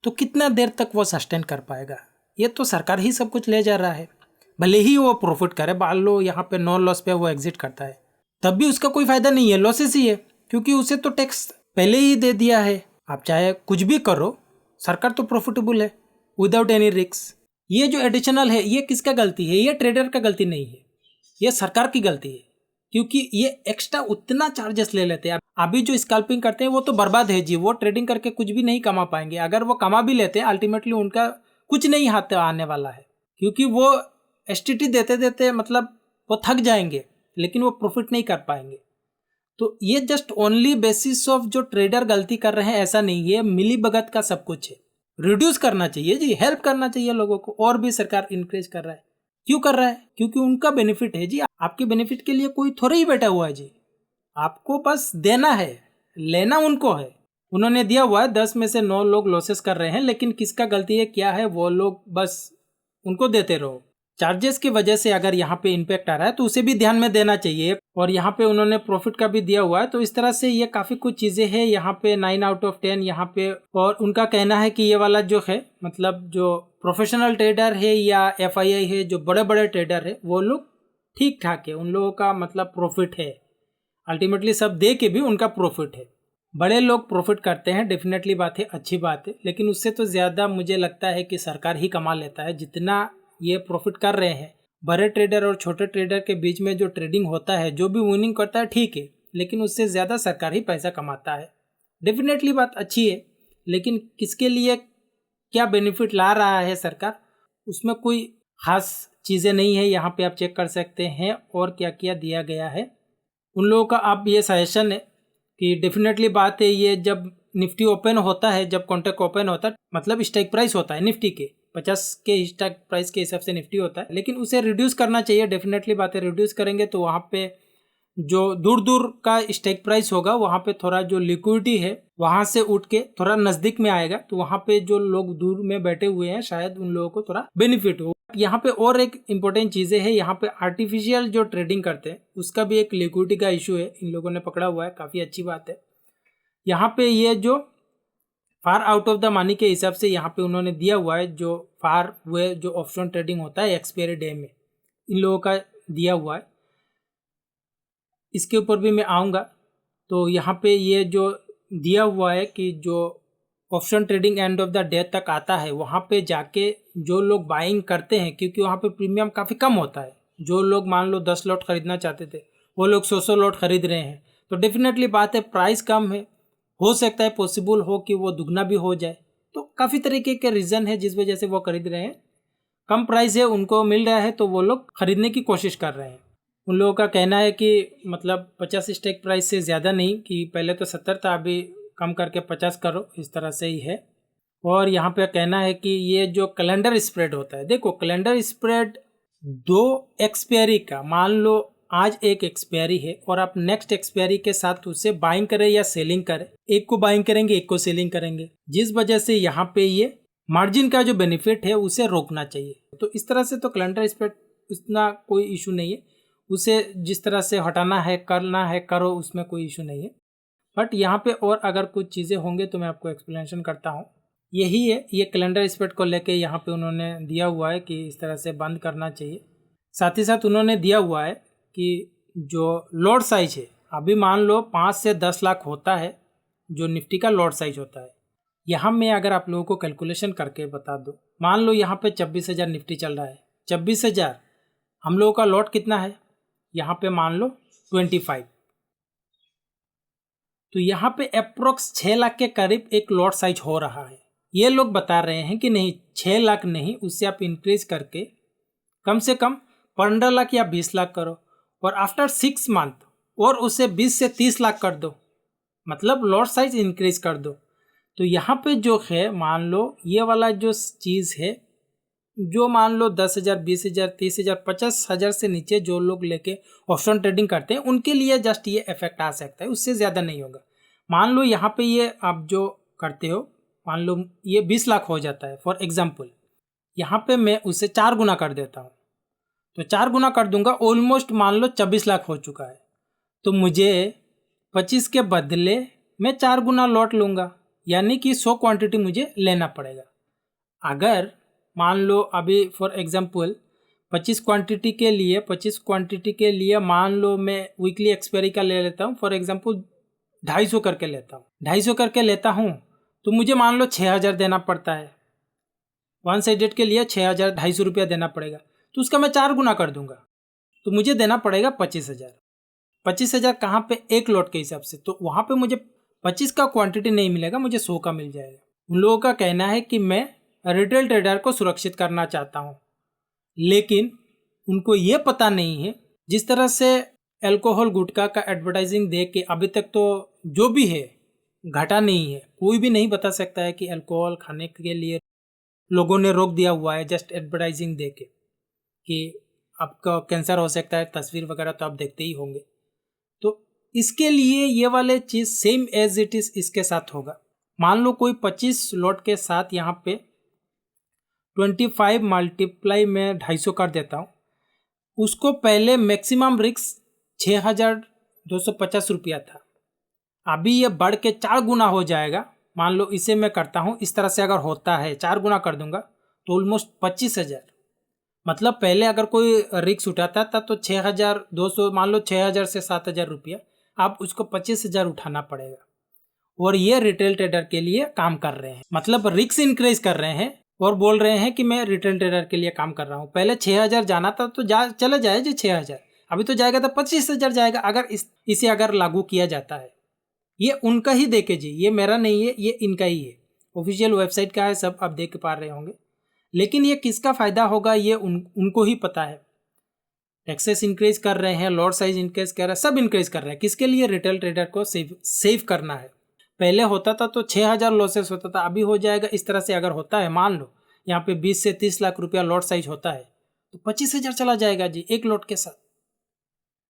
तो कितना देर तक वो सस्टेन कर पाएगा? ये तो सरकार ही सब कुछ ले जा रहा है। भले ही वो प्रॉफिट करे, मान लो यहाँ पे नो लॉस पे वो एग्जिट करता है, तब भी उसका कोई फायदा नहीं है, लॉसेस ही है, क्योंकि उसे तो टैक्स पहले ही दे दिया है। आप चाहे कुछ भी करो, सरकार तो प्रॉफिटेबल है विदाउट एनी रिस्क। ये जो एडिशनल है, ये किसका गलती है? ये ट्रेडर का गलती नहीं है, ये सरकार की गलती है, क्योंकि ये एक्स्ट्रा उतना चार्जेस ले लेते हैं। अभी जो स्कैल्पिंग करते हैं वो तो बर्बाद है जी, वो ट्रेडिंग करके कुछ भी नहीं कमा पाएंगे। अगर वो कमा भी लेते हैं, अल्टीमेटली उनका कुछ नहीं हाथ आने वाला है, क्योंकि वो एसटीटी देते देते मतलब वो थक जाएंगे, लेकिन वो प्रॉफिट नहीं कर पाएंगे। तो ये जस्ट ओनली बेसिस ऑफ जो ट्रेडर गलती कर रहे हैं ऐसा नहीं है, मिली भगत का सब कुछ है। रिड्यूस करना चाहिए जी, हेल्प करना चाहिए लोगों को, और भी सरकार इंकरेज कर रहा है। क्यों कर रहा है? क्योंकि उनका बेनिफिट है जी। आपके बेनिफिट के लिए कोई थोड़ा ही बैठा हुआ है जी, आपको बस देना है, लेना उनको है। उन्होंने दिया हुआ है, 10 में से 9 लोग लॉसेस कर रहे हैं, लेकिन किसका गलती है, क्या है, वो लोग बस उनको देते रहो। चार्जेस की वजह से अगर यहाँ पे इम्पैक्ट आ रहा है तो उसे भी ध्यान में देना चाहिए। और यहाँ पे उन्होंने प्रॉफिट का भी दिया हुआ है, तो इस तरह से ये काफ़ी कुछ चीज़ें हैं यहाँ पे 9 आउट ऑफ 10 यहाँ पे। और उनका कहना है कि ये वाला जो है, मतलब जो प्रोफेशनल ट्रेडर है या एफआईआई है, जो बड़े बड़े ट्रेडर है, वो लोग ठीक ठाक है, उन लोगों का मतलब प्रॉफिट है। अल्टीमेटली सब दे के भी उनका प्रॉफिट है। बड़े लोग प्रॉफिट करते हैं, डेफिनेटली बात है, अच्छी बात है, लेकिन उससे तो ज़्यादा मुझे लगता है कि सरकार ही कमा लेता है जितना ये प्रॉफिट कर रहे हैं। बड़े ट्रेडर और छोटे ट्रेडर के बीच में जो ट्रेडिंग होता है, जो भी विनिंग करता है ठीक है, लेकिन उससे ज़्यादा सरकार ही पैसा कमाता है। डेफिनेटली बात अच्छी है, लेकिन किसके लिए क्या बेनिफिट ला रहा है सरकार, उसमें कोई खास चीज़ें नहीं है। यहाँ पे आप चेक कर सकते हैं और क्या क्या दिया गया है उन लोगों का। आप ये सजेशन है कि डेफिनेटली बात है, ये जब निफ्टी ओपन होता है, जब कॉन्ट्रैक्ट ओपन होता है, मतलब स्ट्राइक प्राइस होता है निफ्टी के 50 के स्ट्राइक प्राइस के हिसाब से निफ्टी होता है, लेकिन उसे रिड्यूस करना चाहिए। डेफिनेटली बात है, रिड्यूस करेंगे तो वहाँ पे जो दूर दूर का स्ट्राइक प्राइस होगा, वहाँ पे थोड़ा जो लिक्विडिटी है वहाँ से उठ के थोड़ा नज़दीक में आएगा, तो वहाँ पे जो लोग दूर में बैठे हुए हैं शायद उन लोगों को थोड़ा बेनिफिट हो। यहाँ पे और एक इम्पोर्टेंट चीज़ें है, यहाँ पे आर्टिफिशियल जो ट्रेडिंग करते हैं उसका भी एक लिक्विडिटी का इशू है, इन लोगों ने पकड़ा हुआ है, काफ़ी अच्छी बात है। यहाँ पे ये जो far out of the money के हिसाब से यहाँ पे उन्होंने दिया हुआ है, जो फार वे जो ऑप्शन ट्रेडिंग होता है एक्सपायरी डे में, इन लोगों का दिया हुआ है। इसके ऊपर भी मैं आऊँगा। तो यहाँ पे ये जो दिया हुआ है कि जो option trading end of the day तक आता है, वहाँ पे जाके जो लोग बाइंग करते हैं, क्योंकि वहाँ पे प्रीमियम काफ़ी कम होता है, जो लोग मान लो 10 लॉट खरीदना चाहते थे वो लोग 100 लॉट खरीद रहे हैं, तो डेफिनेटली बात है प्राइस कम है, हो सकता है पॉसिबल हो कि वो दुगना भी हो जाए। तो काफ़ी तरीके के रीज़न है जिस वजह से वो खरीद रहे हैं, कम प्राइस है, उनको मिल रहा है तो वो लोग खरीदने की कोशिश कर रहे हैं। उन लोगों का कहना है कि मतलब 50 स्टेक प्राइस से ज़्यादा नहीं, कि पहले तो 70 था, अभी कम करके 50 करो, इस तरह से ही है। और यहाँ पे कहना है कि ये जो कैलेंडर स्प्रेड होता है, देखो कैलेंडर स्प्रेड 2 एक्सपायरी का, मान लो आज एक एक्सपायरी है और आप नेक्स्ट एक्सपायरी के साथ उसे बाइंग करें या सेलिंग करें, एक को बाइंग करेंगे एक को सेलिंग करेंगे, जिस वजह से यहाँ पे ये मार्जिन का जो बेनिफिट है उसे रोकना चाहिए। तो इस तरह से तो कैलेंडर स्प्रेड इतना कोई इशू नहीं है, उसे जिस तरह से हटाना है करना है करो, उसमें कोई इशू नहीं है। बट यहाँ पे और अगर कुछ चीज़ें होंगे तो मैं आपको एक्सप्लेनेशन करता हूँ। यही है, ये कैलेंडर स्प्रेड को लेके यहाँ पे उन्होंने दिया हुआ है कि इस तरह से बंद करना चाहिए। साथ ही साथ उन्होंने दिया हुआ है कि जो लॉट साइज है, अभी मान लो 5 से 10 लाख होता है जो निफ्टी का लॉट साइज होता है। यहाँ मैं अगर आप लोगों को कैलकुलेशन करके बता दूँ, मान लो यहाँ पे 26,000 निफ्टी चल रहा है, 26,000 हम लोगों का लॉट कितना है, यहाँ पे मान लो 25, तो यहाँ पे अप्रोक्स 6 लाख के करीब एक लॉट साइज हो रहा है। ये लोग बता रहे हैं कि नहीं 6 लाख नहीं, उससे आप इंक्रीज करके कम से कम 15 लाख या 20 लाख करो, और आफ्टर 6 मंथ और उसे 20 से 30 लाख कर दो, मतलब लॉट साइज इंक्रीज कर दो। तो यहाँ पे जो है मान लो ये वाला जो चीज़ है, जो मान लो 10,000, 20,000, 30,000, 50,000 से नीचे जो लोग लेके ऑप्शन ट्रेडिंग करते हैं उनके लिए जस्ट ये इफेक्ट आ सकता है, उससे ज़्यादा नहीं होगा। मान लो यहाँ पे ये आप जो करते हो, मान लो ये 20 लाख हो जाता है फॉर एग्जाम्पल, यहाँ पे मैं उसे 4 गुना कर देता हूँ, तो 4 गुना कर दूंगा, ऑलमोस्ट मान लो 24 लाख हो चुका है। तो मुझे 25 के बदले मैं 4 गुना लॉट लूँगा, यानी कि 100 क्वांटिटी मुझे लेना पड़ेगा। अगर मान लो अभी फॉर एग्जांपल 25 क्वांटिटी के लिए मान लो मैं वीकली एक्सपायरी का ले लेता हूँ, फॉर एग्जांपल 250 करके लेता हूँ, 250 करके लेता हूँ, तो मुझे मान लो 6,000 देना पड़ता है, वन साइडेड के लिए 6,000 250 रुपया देना पड़ेगा। तो उसका मैं 4 गुना कर दूंगा, तो मुझे देना पड़ेगा 25,000। 25,000 कहाँ पे, एक लॉट के हिसाब से, तो वहाँ पे मुझे 25 का क्वांटिटी नहीं मिलेगा, मुझे 100 का मिल जाएगा। उन लोगों का कहना है कि मैं रिटेल ट्रेडर को सुरक्षित करना चाहता हूँ, लेकिन उनको ये पता नहीं है जिस तरह से अल्कोहल गुटखा का एडवर्टाइजिंग देख के अभी तक तो जो भी है घटा नहीं है। कोई भी नहीं बता सकता है कि अल्कोहल खाने के लिए लोगों ने रोक दिया हुआ है जस्ट एडवर्टाइजिंग देख के कि आपका कैंसर हो सकता है, तस्वीर वगैरह तो आप देखते ही होंगे। तो इसके लिए ये वाले चीज़ सेम एज इट इज़ इसके साथ होगा। मान लो कोई 25 लॉट के साथ यहाँ पे 25 मल्टीप्लाई में 250 कर देता हूँ, उसको पहले मैक्सिमम रिस्क 6,250 रुपया था, अभी ये बढ़ के 4 गुना हो जाएगा। मान लो इसे मैं करता हूँ इस तरह से, अगर होता है 4 गुना कर दूंगा तो ऑलमोस्ट 25,000, मतलब पहले अगर कोई रिस्क उठाता था तो 6,200, मान लो 6,000 से 7,000 रुपया, आप उसको 25,000 उठाना पड़ेगा। और ये रिटेल ट्रेडर के लिए काम कर रहे हैं, मतलब रिस्क इंक्रीज कर रहे हैं और बोल रहे हैं कि मैं रिटेल ट्रेडर के लिए काम कर रहा हूँ। पहले 6,000 जाना था तो चला जाए जी 6,000, अभी तो जाएगा तो 25,000 जाएगा अगर इसे अगर लागू किया जाता है। ये उनका ही देखे जी, ये मेरा नहीं है, ये इनका ही है, ऑफिशियल वेबसाइट का है, सब आप देख पा रहे होंगे। लेकिन ये किसका फ़ायदा होगा ये उनको ही पता है। टैक्सेस इंक्रीज कर रहे हैं, लॉट साइज इंक्रीज कर रहे हैं, सब इंक्रीज कर रहे हैं, किसके लिए, रिटेल ट्रेडर को सेव करना है। पहले होता था तो 6,000 लॉसेस होता था, अभी हो जाएगा इस तरह से। अगर होता है मान लो यहाँ पे 20 से 30 लाख रुपया लॉट साइज होता है तो 25,000 चला जाएगा जी एक लॉट के साथ,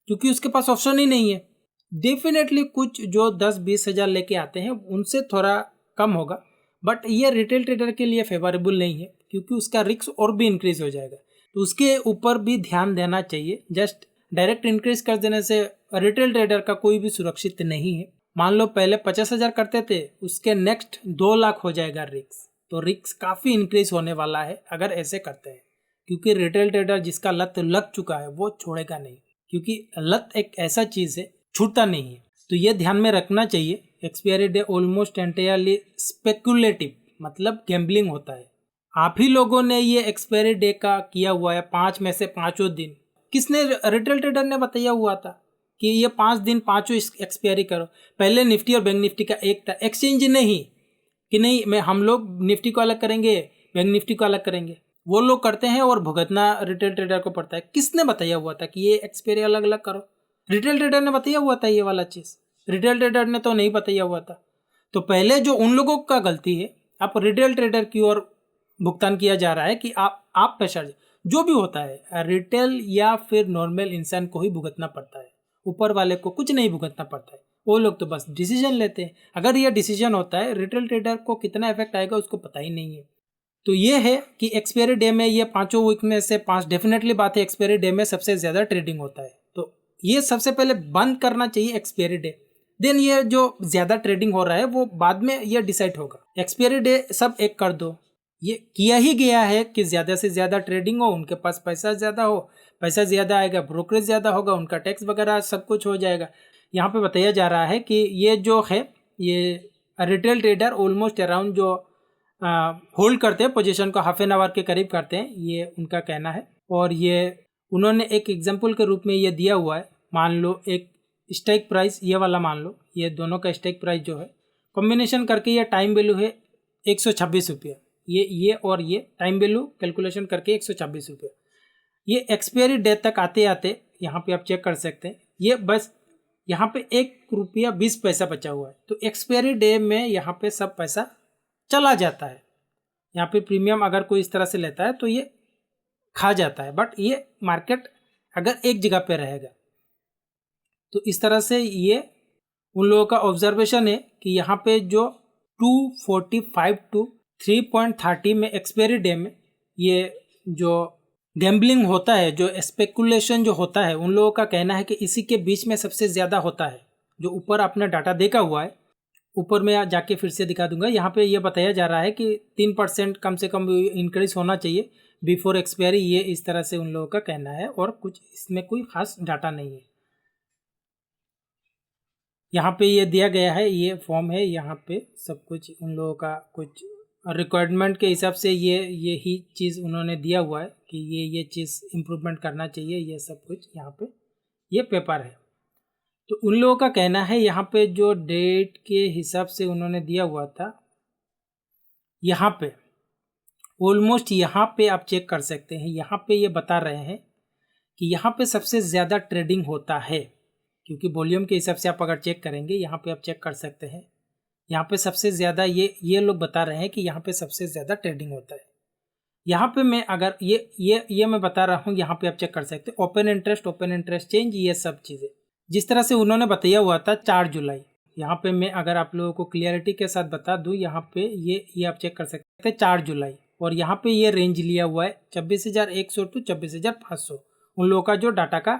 क्योंकि उसके पास ऑप्शन ही नहीं है। डेफिनेटली कुछ जो 10-20 हज़ार लेके आते हैं उनसे थोड़ा कम होगा, बट ये रिटेल ट्रेडर के लिए फेवरेबल नहीं है क्योंकि उसका रिस्क और भी इंक्रीज हो जाएगा, तो उसके ऊपर भी ध्यान देना चाहिए। जस्ट डायरेक्ट इंक्रीज कर देने से रिटेल ट्रेडर का कोई भी सुरक्षित नहीं है। मान लो पहले 50,000 करते थे, उसके नेक्स्ट 2 लाख हो जाएगा रिस्क, तो रिस्क काफ़ी इंक्रीज होने वाला है अगर ऐसे करते हैं, क्योंकि रिटेल ट्रेडर जिसका लत लग चुका है वो छोड़ेगा नहीं, क्योंकि लत एक ऐसा चीज़ है छूटता नहीं है। तो ये ध्यान में रखना चाहिए। Expiry day almost entirely speculative, मतलब गैम्बलिंग होता है। आप ही लोगों ने ये एक्सपायरी डे का किया हुआ है, 5 में से 5 दिन किसने, रिटेल ट्रेडर ने बताया हुआ था कि ये 5 दिन 5 एक्सपायरी करो। पहले निफ्टी और बैंक निफ्टी का एक था, एक्सचेंज नहीं कि नहीं हम लोग निफ्टी को अलग करेंगे बैंक निफ्टी को अलग करेंगे, वो लोग करते हैं और भुगतना रिटेल ट्रेडर को पड़ता है। किसने बताया हुआ था कि ये एक्सपायरी अलग अलग करो? रिटेल ट्रेडर ने बताया हुआ था ये वाला चीज़, रिटेल ट्रेडर ने तो नहीं बताया हुआ था। तो पहले जो उन लोगों का गलती है, अब रिटेल ट्रेडर की ओर भुगतान किया जा रहा है कि आप प्रेशर जो भी होता है रिटेल या फिर नॉर्मल इंसान को ही भुगतना पड़ता है, ऊपर वाले को कुछ नहीं भुगतना पड़ता है। वो लोग तो बस डिसीजन लेते हैं। अगर ये डिसीजन होता है, रिटेल ट्रेडर को कितना इफेक्ट आएगा उसको पता ही नहीं है। तो ये है कि एक्सपायरी डे में ये पांचों वीकनेस से पांच डेफिनेटली बात है, एक्सपायरी डे में सबसे ज़्यादा ट्रेडिंग होता है। तो ये सबसे पहले बंद करना चाहिए एक्सपायरी डे, देन ये जो ज़्यादा ट्रेडिंग हो रहा है वो बाद में ये डिसाइड होगा। एक्सपायरी डे सब एक कर दो, ये किया ही गया है कि ज़्यादा से ज़्यादा ट्रेडिंग हो, उनके पास पैसा ज़्यादा हो, पैसा ज़्यादा आएगा, ब्रोकरेज ज़्यादा होगा, उनका टैक्स वगैरह सब कुछ हो जाएगा। यहाँ पे बताया जा रहा है कि ये जो है ये रिटेल ट्रेडर ऑलमोस्ट अराउंड जो होल्ड करते हैं पोजीशन को हाफ एन आवर के करीब करते हैं, ये उनका कहना है। और ये उन्होंने एक एग्जांपल के रूप में ये दिया हुआ है, मान लो एक स्ट्राइक प्राइस ये वाला मान लो, ये दोनों का स्ट्राइक प्राइस जो है कॉम्बिनेशन करके ये टाइम वैल्यू है 126 रुपया, ये और ये टाइम वैल्यू कैलकुलेशन करके 126 रुपया। ये एक्सपायरी डे तक आते आते यहाँ पे आप चेक कर सकते हैं, ये बस यहाँ पे 1 रुपया 20 पैसा बचा हुआ है। तो एक्सपायरी डे में यहाँ पे सब पैसा चला जाता है। यहाँ पे प्रीमियम अगर कोई इस तरह से लेता है तो ये खा जाता है, बट ये मार्केट अगर एक जगह पे रहेगा तो इस तरह से ये उन लोगों का ऑब्जर्वेशन है कि यहाँ पे जो 245 टू 3.30 में एक्सपायरी डे में ये जो गैम्बलिंग होता है, जो स्पेकुलेशन जो होता है, उन लोगों का कहना है कि इसी के बीच में सबसे ज़्यादा होता है। जो ऊपर आपने डाटा देखा हुआ है, ऊपर में जाके फिर से दिखा दूंगा, यहाँ पे ये बताया जा रहा है कि 3% कम से कम इंक्रीज होना चाहिए बिफोर एक्सपायरी, ये इस तरह से उन लोगों का कहना है और कुछ इसमें कोई खास डाटा नहीं है। यहाँ पे ये दिया गया है, ये फॉर्म है, यहाँ पे सब कुछ उन लोगों का कुछ रिक्वायरमेंट के हिसाब से यही चीज़ उन्होंने दिया हुआ है कि ये चीज़ इम्प्रूवमेंट करना चाहिए, ये सब कुछ यहाँ पे ये पेपर है। तो उन लोगों का कहना है यहाँ पे जो डेट के हिसाब से उन्होंने दिया हुआ था, यहाँ पे ऑलमोस्ट यहाँ पे आप चेक कर सकते हैं, यहाँ पे ये बता रहे हैं कि यहाँ पे सबसे ज़्यादा ट्रेडिंग होता है, क्योंकि वॉल्यूम के हिसाब से आप अगर चेक करेंगे यहाँ पे आप चेक कर सकते हैं, यहाँ पे सबसे ज़्यादा ये लोग बता रहे हैं कि यहाँ पे सबसे ज़्यादा ट्रेडिंग होता है। यहाँ पे मैं अगर ये मैं बता रहा हूँ, यहाँ पे आप चेक कर सकते हैं ओपन इंटरेस्ट चेंज, ये सब चीज़ें जिस तरह से उन्होंने बताया हुआ था 4 जुलाई। यहाँ पे मैं अगर आप लोगों को क्लियरिटी के साथ बता दूँ, यहाँ पे ये आप चेक कर सकते हैं 4 जुलाई, और यहाँ पे ये रेंज लिया हुआ है 26,100 टू 26,500 उन लोगों का जो डाटा का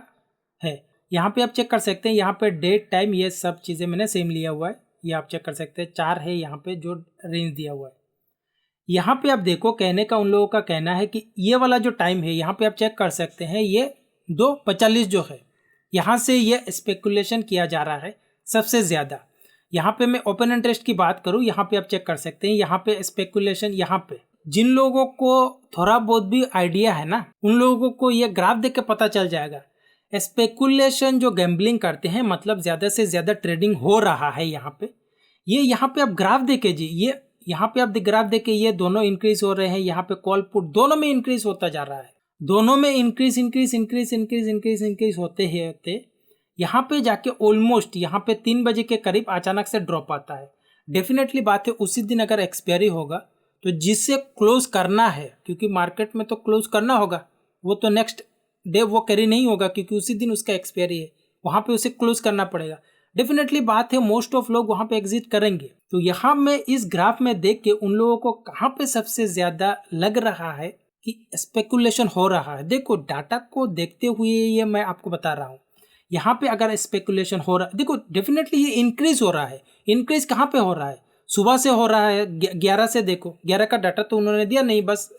है। यहाँ पे आप चेक कर सकते हैं, यहाँ पे डेट टाइम ये सब चीज़ें मैंने सेम लिया हुआ है, ये आप चेक कर सकते हैं 4 है यहाँ पे जो रेंज दिया हुआ है। यहाँ पे आप देखो, कहने का उन लोगों का कहना है कि ये वाला जो टाइम है यहाँ पे आप चेक कर सकते हैं, ये 2:45 जो है, यहाँ से ये स्पेकुलेशन किया जा रहा है सबसे ज़्यादा। यहाँ पे मैं ओपन इंटरेस्ट की बात करूँ, यहाँ पे आप चेक कर सकते हैं, यहाँ पे स्पेकुलेशन, यहाँ पे जिन लोगों को थोड़ा बहुत भी आइडिया है ना, उन लोगों को ये ग्राफ देख के पता चल जाएगा। स्पेकुलेशन जो गैम्बलिंग करते हैं, मतलब ज़्यादा से ज़्यादा ट्रेडिंग हो रहा है यहाँ पे। ये यहाँ पे आप ग्राफ देखे जी, ये यहाँ पे आप ग्राफ देखे, ये दोनों इंक्रीज हो रहे हैं, यहाँ पे कॉल पुट दोनों में इंक्रीज होता जा रहा है, दोनों में इंक्रीज होते यहाँ पे जाके ऑलमोस्ट यहाँ पे 3 बजे के करीब अचानक से ड्रॉप आता है। डेफिनेटली बात है, उसी दिन अगर एक्सपायरी होगा तो जिससे क्लोज करना है, क्योंकि मार्केट में तो क्लोज करना होगा, वो तो नेक्स्ट डे वो कैरी नहीं होगा क्योंकि उसी दिन उसका एक्सपायरी है, वहाँ पे उसे क्लोज करना पड़ेगा। डेफिनेटली बात है, मोस्ट ऑफ लोग वहाँ पे एग्जिट करेंगे। तो यहाँ मैं इस ग्राफ में देख के उन लोगों को कहाँ पे सबसे ज़्यादा लग रहा है कि स्पेकुलेशन हो रहा है, देखो डाटा को देखते हुए ये मैं आपको बता रहा हूँ। यहाँ पे अगर स्पेकुलेशन हो रहा है, देखो डेफिनेटली ये इंक्रीज हो रहा है। इंक्रीज कहाँ पे हो रहा है? सुबह से हो रहा है, 11 से देखो, 11 का डाटा तो उन्होंने दिया नहीं, बस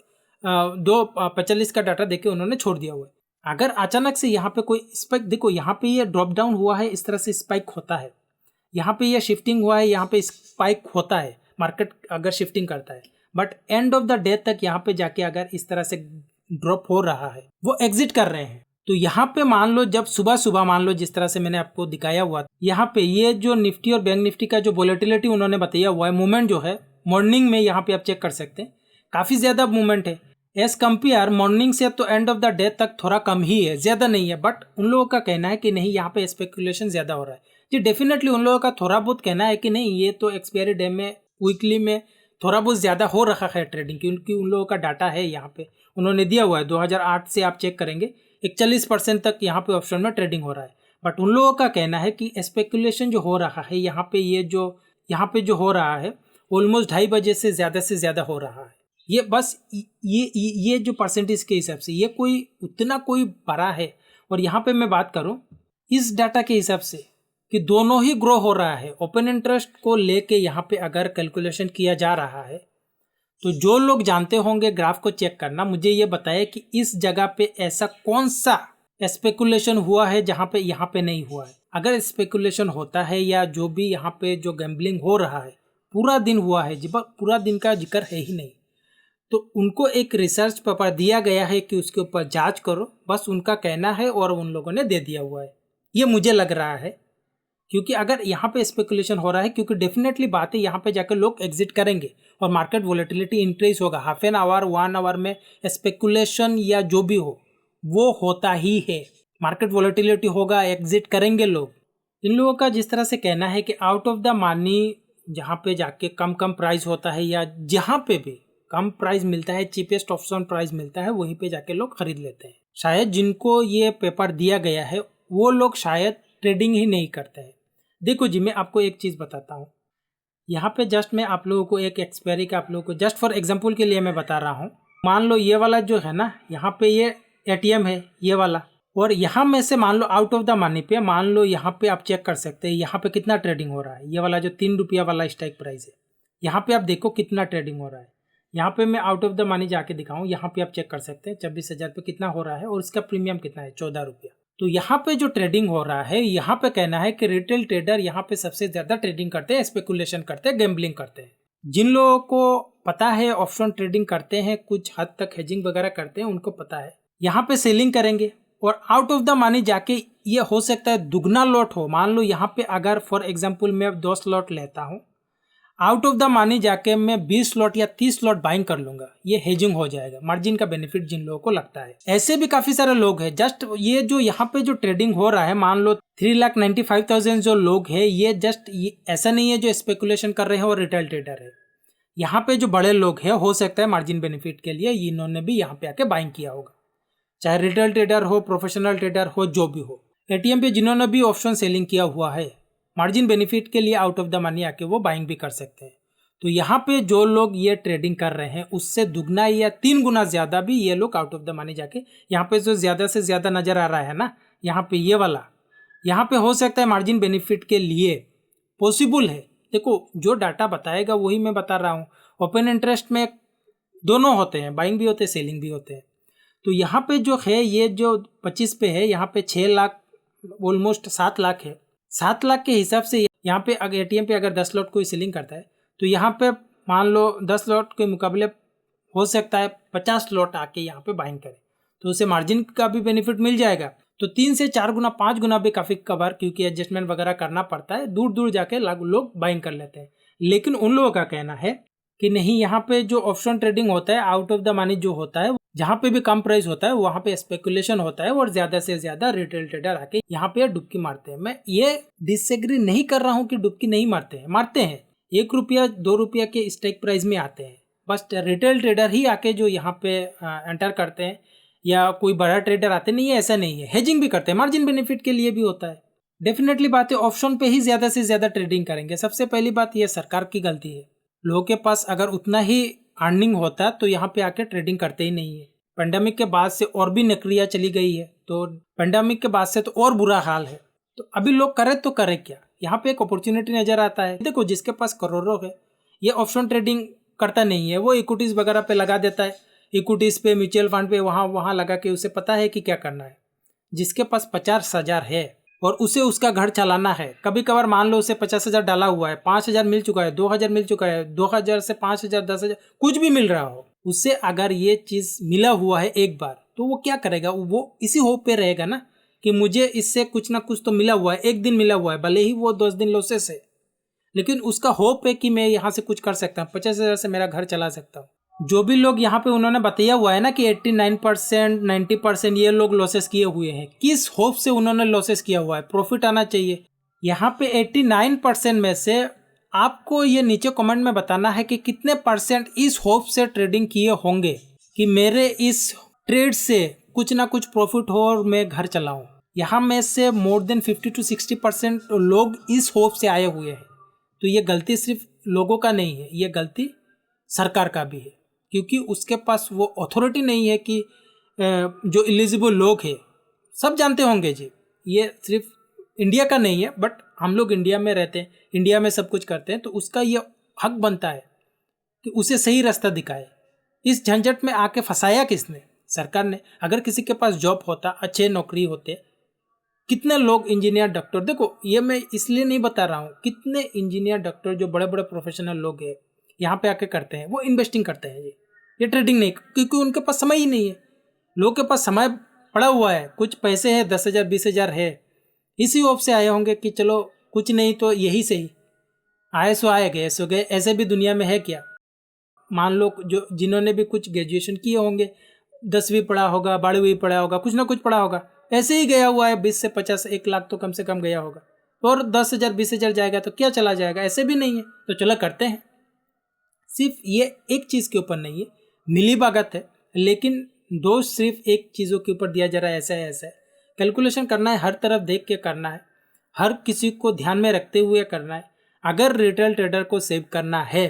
2:45 का डाटा देके उन्होंने छोड़ दिया हुआ है। अगर अचानक से यहाँ पे कोई स्पाइक, देखो यहाँ पे ये ड्रॉप डाउन हुआ है, इस तरह से स्पाइक होता है, यहाँ पे ये शिफ्टिंग हुआ है, यहाँ पे स्पाइक होता है, मार्केट अगर शिफ्टिंग करता है, but end of the day तक यहाँ पे जाके अगर इस तरह से ड्रॉप हो रहा है, वो एग्जिट कर रहे हैं। तो यहाँ पे मान लो जब सुबह मान लो जिस तरह से मैंने आपको दिखाया हुआ, यहाँ पे ये जो निफ्टी और बैंक निफ्टी का जो वोलेटिलिटी उन्होंने बताया हुआ है, मूवमेंट जो है मॉर्निंग में, यहाँ पे आप चेक कर सकते हैं काफ़ी ज़्यादा मूवमेंट है एज कम्पेयर मॉर्निंग से, तो एंड ऑफ द डे तक थोड़ा कम ही है, ज़्यादा नहीं है। बट उन लोगों का कहना है कि नहीं, यहाँ पे स्पेकुलेशन ज़्यादा हो रहा है जी। डेफिनेटली उन लोगों का थोड़ा बहुत कहना है कि नहीं, ये तो एक्सपायरी डे में वीकली में थोड़ा बहुत ज़्यादा हो रखा है ट्रेडिंग, क्योंकि उन लोगों का डाटा है यहाँ पे उन्होंने दिया हुआ है 2008 से आप चेक करेंगे 41% तक यहाँ पे ऑप्शन में ट्रेडिंग हो रहा है। बट उन लोगों का कहना है कि स्पेकुलेशन जो हो रहा है यहाँ पे, ये जो यहाँ पे जो हो रहा है ऑलमोस्ट 2:30 बजे से ज़्यादा हो रहा है। ये बस ये जो परसेंटेज के हिसाब से ये कोई उतना कोई बड़ा है। और यहाँ पे मैं बात करूँ इस डाटा के हिसाब से कि दोनों ही ग्रो हो रहा है, ओपन इंटरेस्ट को लेके यहाँ पे अगर कैलकुलेशन किया जा रहा है तो जो लोग जानते होंगे ग्राफ को चेक करना, मुझे ये बताए कि इस जगह पे ऐसा कौन सा स्पेकुलेशन हुआ है जहाँ पे यहाँ पे नहीं हुआ है। अगर स्पेकुलेशन होता है या जो भी यहाँ पे जो गैम्बलिंग हो रहा है पूरा दिन हुआ है, जब पूरा दिन का जिक्र है ही नहीं, तो उनको एक रिसर्च पेपर दिया गया है कि उसके ऊपर जांच करो, बस उनका कहना है और उन लोगों ने दे दिया हुआ है। ये मुझे लग रहा है क्योंकि अगर यहाँ पे स्पेकुलेशन हो रहा है, क्योंकि डेफिनेटली बात है यहाँ पे जाकर लोग एग्जिट करेंगे और मार्केट वोलेटिलिटी इंक्रीज होगा। हाफ एन आवर 1 आवर में स्पेकुलेशन या जो भी हो वो होता ही है, मार्केट वोलेटिलिटी होगा, एग्जिट करेंगे लोग। इन लोगों का जिस तरह से कहना है कि आउट ऑफ द मनी जहाँ पे जाके कम प्राइस होता है या जहाँ पे भी कम प्राइस मिलता है, चीपेस्ट ऑप्शन प्राइस मिलता है, वहीं पे जाके लोग खरीद लेते हैं। शायद जिनको ये पेपर दिया गया है वो लोग शायद ट्रेडिंग ही नहीं करते हैं। देखो जी, मैं आपको एक चीज़ बताता हूँ। यहाँ पे जस्ट मैं आप लोगों को एक एक्सपायरी का आप लोगों को जस्ट फॉर एग्जांपल के लिए मैं बता रहा हूँ। मान लो ये वाला जो है ना, यहाँ पे ये एटीएम है ये वाला, और यहाँ में से मान लो आउट ऑफ द मनी पे मान लो यहाँ पे आप चेक कर सकते हैं यहाँ पे कितना ट्रेडिंग हो रहा है। ये वाला जो 3 रुपया वाला स्ट्राइक प्राइस है, यहाँ पे आप देखो कितना ट्रेडिंग हो रहा है। यहाँ पे मैं आउट ऑफ द मनी जाके दिखाऊँ, यहाँ पे आप चेक कर सकते हैं 26,000 पे कितना हो रहा है और इसका प्रीमियम कितना है 14 रुपया। तो यहाँ पे जो ट्रेडिंग हो रहा है, यहाँ पे कहना है कि रिटेल ट्रेडर यहाँ पे सबसे ज्यादा ट्रेडिंग करते हैं, स्पेकुलेशन करते हैं, गैम्बलिंग करते हैं। जिन लोगों को पता है ऑप्शन ट्रेडिंग करते हैं, कुछ हद तक हेजिंग वगैरह करते हैं, उनको पता है यहाँ पे सेलिंग करेंगे और आउट ऑफ द मनी जाके ये हो सकता है दुगना लॉट हो। मान लो यहाँ पे अगर फॉर एग्जाम्पल मैं 10 लॉट लेता हूँ, आउट ऑफ द मनी जाके मैं 20 लॉट या 30 लॉट बाइंग कर लूंगा, ये हेजिंग हो जाएगा। मार्जिन का बेनिफिट जिन लोगों को लगता है, ऐसे भी काफी सारे लोग हैं। जस्ट ये जो यहाँ पे जो ट्रेडिंग हो रहा है, मान लो 3,95,000 जो लोग हैं, ये जस्ट ऐसा नहीं है जो स्पेकुलेशन कर रहे हैं और रिटेल ट्रेडर है। यहाँ पे जो बड़े लोग हैं, हो सकता है मार्जिन बेनिफिट के लिए इन्होंने भी यहाँ पे आके बाइंग किया होगा, चाहे रिटेल ट्रेडर हो, प्रोफेशनल ट्रेडर हो, जो भी हो। एटीएम पे जिन्होंने भी ऑप्शन सेलिंग किया हुआ है, मार्जिन बेनिफिट के लिए आउट ऑफ द मनी आके वो बाइंग भी कर सकते हैं। तो यहाँ पे जो लोग ये ट्रेडिंग कर रहे हैं उससे दुगना या 3 गुना ज्यादा भी ये लोग आउट ऑफ द मनी जाके, यहाँ पे जो ज्यादा से ज्यादा नजर आ रहा है ना, यहाँ पे ये वाला, यहाँ पे हो सकता है मार्जिन बेनिफिट के लिए पॉसिबल है। देखो जो डाटा बताएगा वही मैं बता रहा हूँ। ओपन इंटरेस्ट में दोनों होते हैं, बाइंग भी होते हैं, सेलिंग भी होते हैं। तो यहाँ पे जो है ये जो 25 पे है, यहाँ पे 6 लाख ऑलमोस्ट 7 लाख है। 7 लाख के हिसाब से यहाँ पे अगर एटीएम पे अगर 10 लॉट कोई सेलिंग करता है तो यहाँ पे मान लो 10 लॉट के मुकाबले हो सकता है 50 लॉट आके यहाँ पे बाइंग करे, तो उसे मार्जिन का भी बेनिफिट मिल जाएगा। तो 3 से 4 गुना 5 गुना भी काफ़ी कबार, क्योंकि एडजस्टमेंट वगैरह करना पड़ता है, दूर दूर जाके लोग बाइंग कर लेते हैं। लेकिन उन लोगों का कहना है कि नहीं, यहाँ पे जो ऑप्शन ट्रेडिंग होता है, आउट ऑफ द मनी जो होता है, जहाँ पे भी कम प्राइस होता है वहाँ पे स्पेकुलेशन होता है और ज्यादा से ज्यादा रिटेल ट्रेडर आके यहाँ पे डुबकी मारते हैं। मैं ये डिसएग्री नहीं कर रहा हूँ कि डुबकी नहीं मारते हैं, मारते हैं। 1 रुपया 2 रुपया के स्ट्राइक प्राइस में आते हैं, बस रिटेल ट्रेडर ही आके जो यहाँ पे एंटर करते हैं, या कोई बड़ा ट्रेडर आते नहीं है, ऐसा नहीं है। हेजिंग भी करते हैं, मार्जिन बेनिफिट के लिए भी होता है। डेफिनेटली बात है ऑप्शन पे ही ज्यादा से ज्यादा ट्रेडिंग करेंगे। सबसे पहली बात यह सरकार की गलती है। लोगों के पास अगर उतना ही अर्निंग होता तो यहाँ पे आके ट्रेडिंग करते ही नहीं है। पेंडेमिक के बाद से और भी नौकरियां चली गई है, तो पेंडेमिक के बाद से तो और बुरा हाल है। तो अभी लोग करे तो करे क्या, यहाँ पे एक अपॉर्चुनिटी नजर आता है। देखो जिसके पास करोड़ों है, ये ऑप्शन ट्रेडिंग करता नहीं है, वो इक्विटीज वगैरह पे लगा देता है, इक्विटीज पे, म्यूचुअल फंड पे, वहाँ लगा के उसे पता है कि क्या करना है। जिसके पास 50,000 है और उसे उसका घर चलाना है, कभी कभार मान लो उसे 50,000 डाला हुआ है, 5,000 मिल चुका है, 2,000 मिल चुका है, 2,000 से 5,000, 10,000 कुछ भी मिल रहा हो, उससे अगर ये चीज मिला हुआ है एक बार, तो वो क्या करेगा, वो इसी होप पे रहेगा ना कि मुझे इससे कुछ ना कुछ तो मिला हुआ है, एक दिन मिला हुआ है, भले ही वो 10 दिन लॉसेस है, लेकिन उसका होप है कि मैं यहाँ से कुछ कर सकता हूँ, 50,000 से मेरा घर चला सकता हूँ। जो भी लोग यहाँ पे उन्होंने बताया हुआ है ना कि 89%, 90% ये लोग लॉसेस किए हुए हैं, किस होप से उन्होंने लॉसेस किया हुआ है? प्रॉफिट आना चाहिए। यहाँ पे 89% में से आपको ये नीचे कमेंट में बताना है कि कितने % इस होप से ट्रेडिंग किए होंगे कि मेरे इस ट्रेड से कुछ ना कुछ प्रॉफिट हो और मैं घर चलाऊं। यहाँ में से मोर देन 50 to 60% लोग इस होप से आए हुए हैं। तो ये गलती सिर्फ लोगों का नहीं है, ये गलती सरकार का भी है। क्योंकि उसके पास वो अथॉरिटी नहीं है कि जो एलिजिबल लोग हैं, सब जानते होंगे जी, ये सिर्फ इंडिया का नहीं है, बट हम लोग इंडिया में रहते हैं, इंडिया में सब कुछ करते हैं, तो उसका ये हक बनता है कि उसे सही रास्ता दिखाए। इस झंझट में आके फंसाया किसने? सरकार ने। अगर किसी के पास जॉब होता, अच्छे नौकरी होते, कितने लोग इंजीनियर डॉक्टर, देखो ये मैं इसलिए नहीं बता रहा हूँ, कितने इंजीनियर डॉक्टर जो बड़े बड़े प्रोफेशनल लोग हैं यहाँ पे आके करते हैं, वो इन्वेस्टिंग करते हैं जी, ये ट्रेडिंग नहीं, क्योंकि उनके पास समय ही नहीं है। लोगों के पास समय पड़ा हुआ है, कुछ पैसे है, 10,000 20,000 है, इसी होप से आए होंगे कि चलो कुछ नहीं तो यही सही, आए सो आए गए सो गए। ऐसे भी दुनिया में है क्या? मान लो जो जिन्होंने भी कुछ ग्रेजुएशन किए होंगे, 10वीं पढ़ा होगा, 12वीं पढ़ा होगा, कुछ ना कुछ पढ़ा होगा, ऐसे ही गया हुआ है, 20 से 50 1 लाख तो कम से कम गया होगा, और 10,000 20,000 जाएगा तो क्या चला जाएगा? ऐसे भी नहीं है, तो चलो करते हैं। सिर्फ ये एक चीज़ के ऊपर नहीं है, मिलीभगत है, लेकिन दोष सिर्फ एक चीज़ों के ऊपर दिया जा रहा है, ऐसा है ऐसा है। कैलकुलेशन करना है, हर तरफ देख के करना है, हर किसी को ध्यान में रखते हुए करना है। अगर रिटेल ट्रेडर को सेव करना है,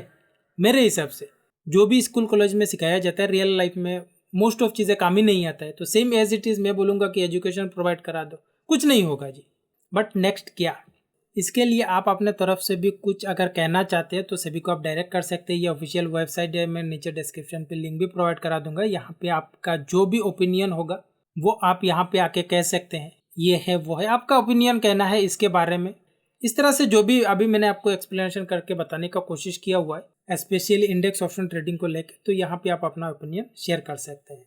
मेरे हिसाब से जो भी स्कूल कॉलेज में सिखाया जाता है, रियल लाइफ में मोस्ट ऑफ चीज़ें काम ही नहीं आता है, तो सेम एज इट इज़ मैं बोलूँगा कि एजुकेशन प्रोवाइड करा दो, कुछ नहीं होगा जी। बट नेक्स्ट क्या? इसके लिए आप अपने तरफ से भी कुछ अगर कहना चाहते हैं तो सभी को आप डायरेक्ट कर सकते हैं। ये ऑफिशियल वेबसाइट है, मैं नीचे डिस्क्रिप्शन पे लिंक भी प्रोवाइड करा दूंगा। यहाँ पे आपका जो भी ओपिनियन होगा वो आप यहाँ पे आके कह सकते हैं, ये है वो है, आपका ओपिनियन कहना है इसके बारे में। इस तरह से जो भी अभी मैंने आपको एक्सप्लेनेशन करके बताने का कोशिश किया हुआ है, स्पेशली इंडेक्स ऑप्शन ट्रेडिंग को लेकर, तो यहाँ पे आप अपना ओपिनियन शेयर कर सकते हैं।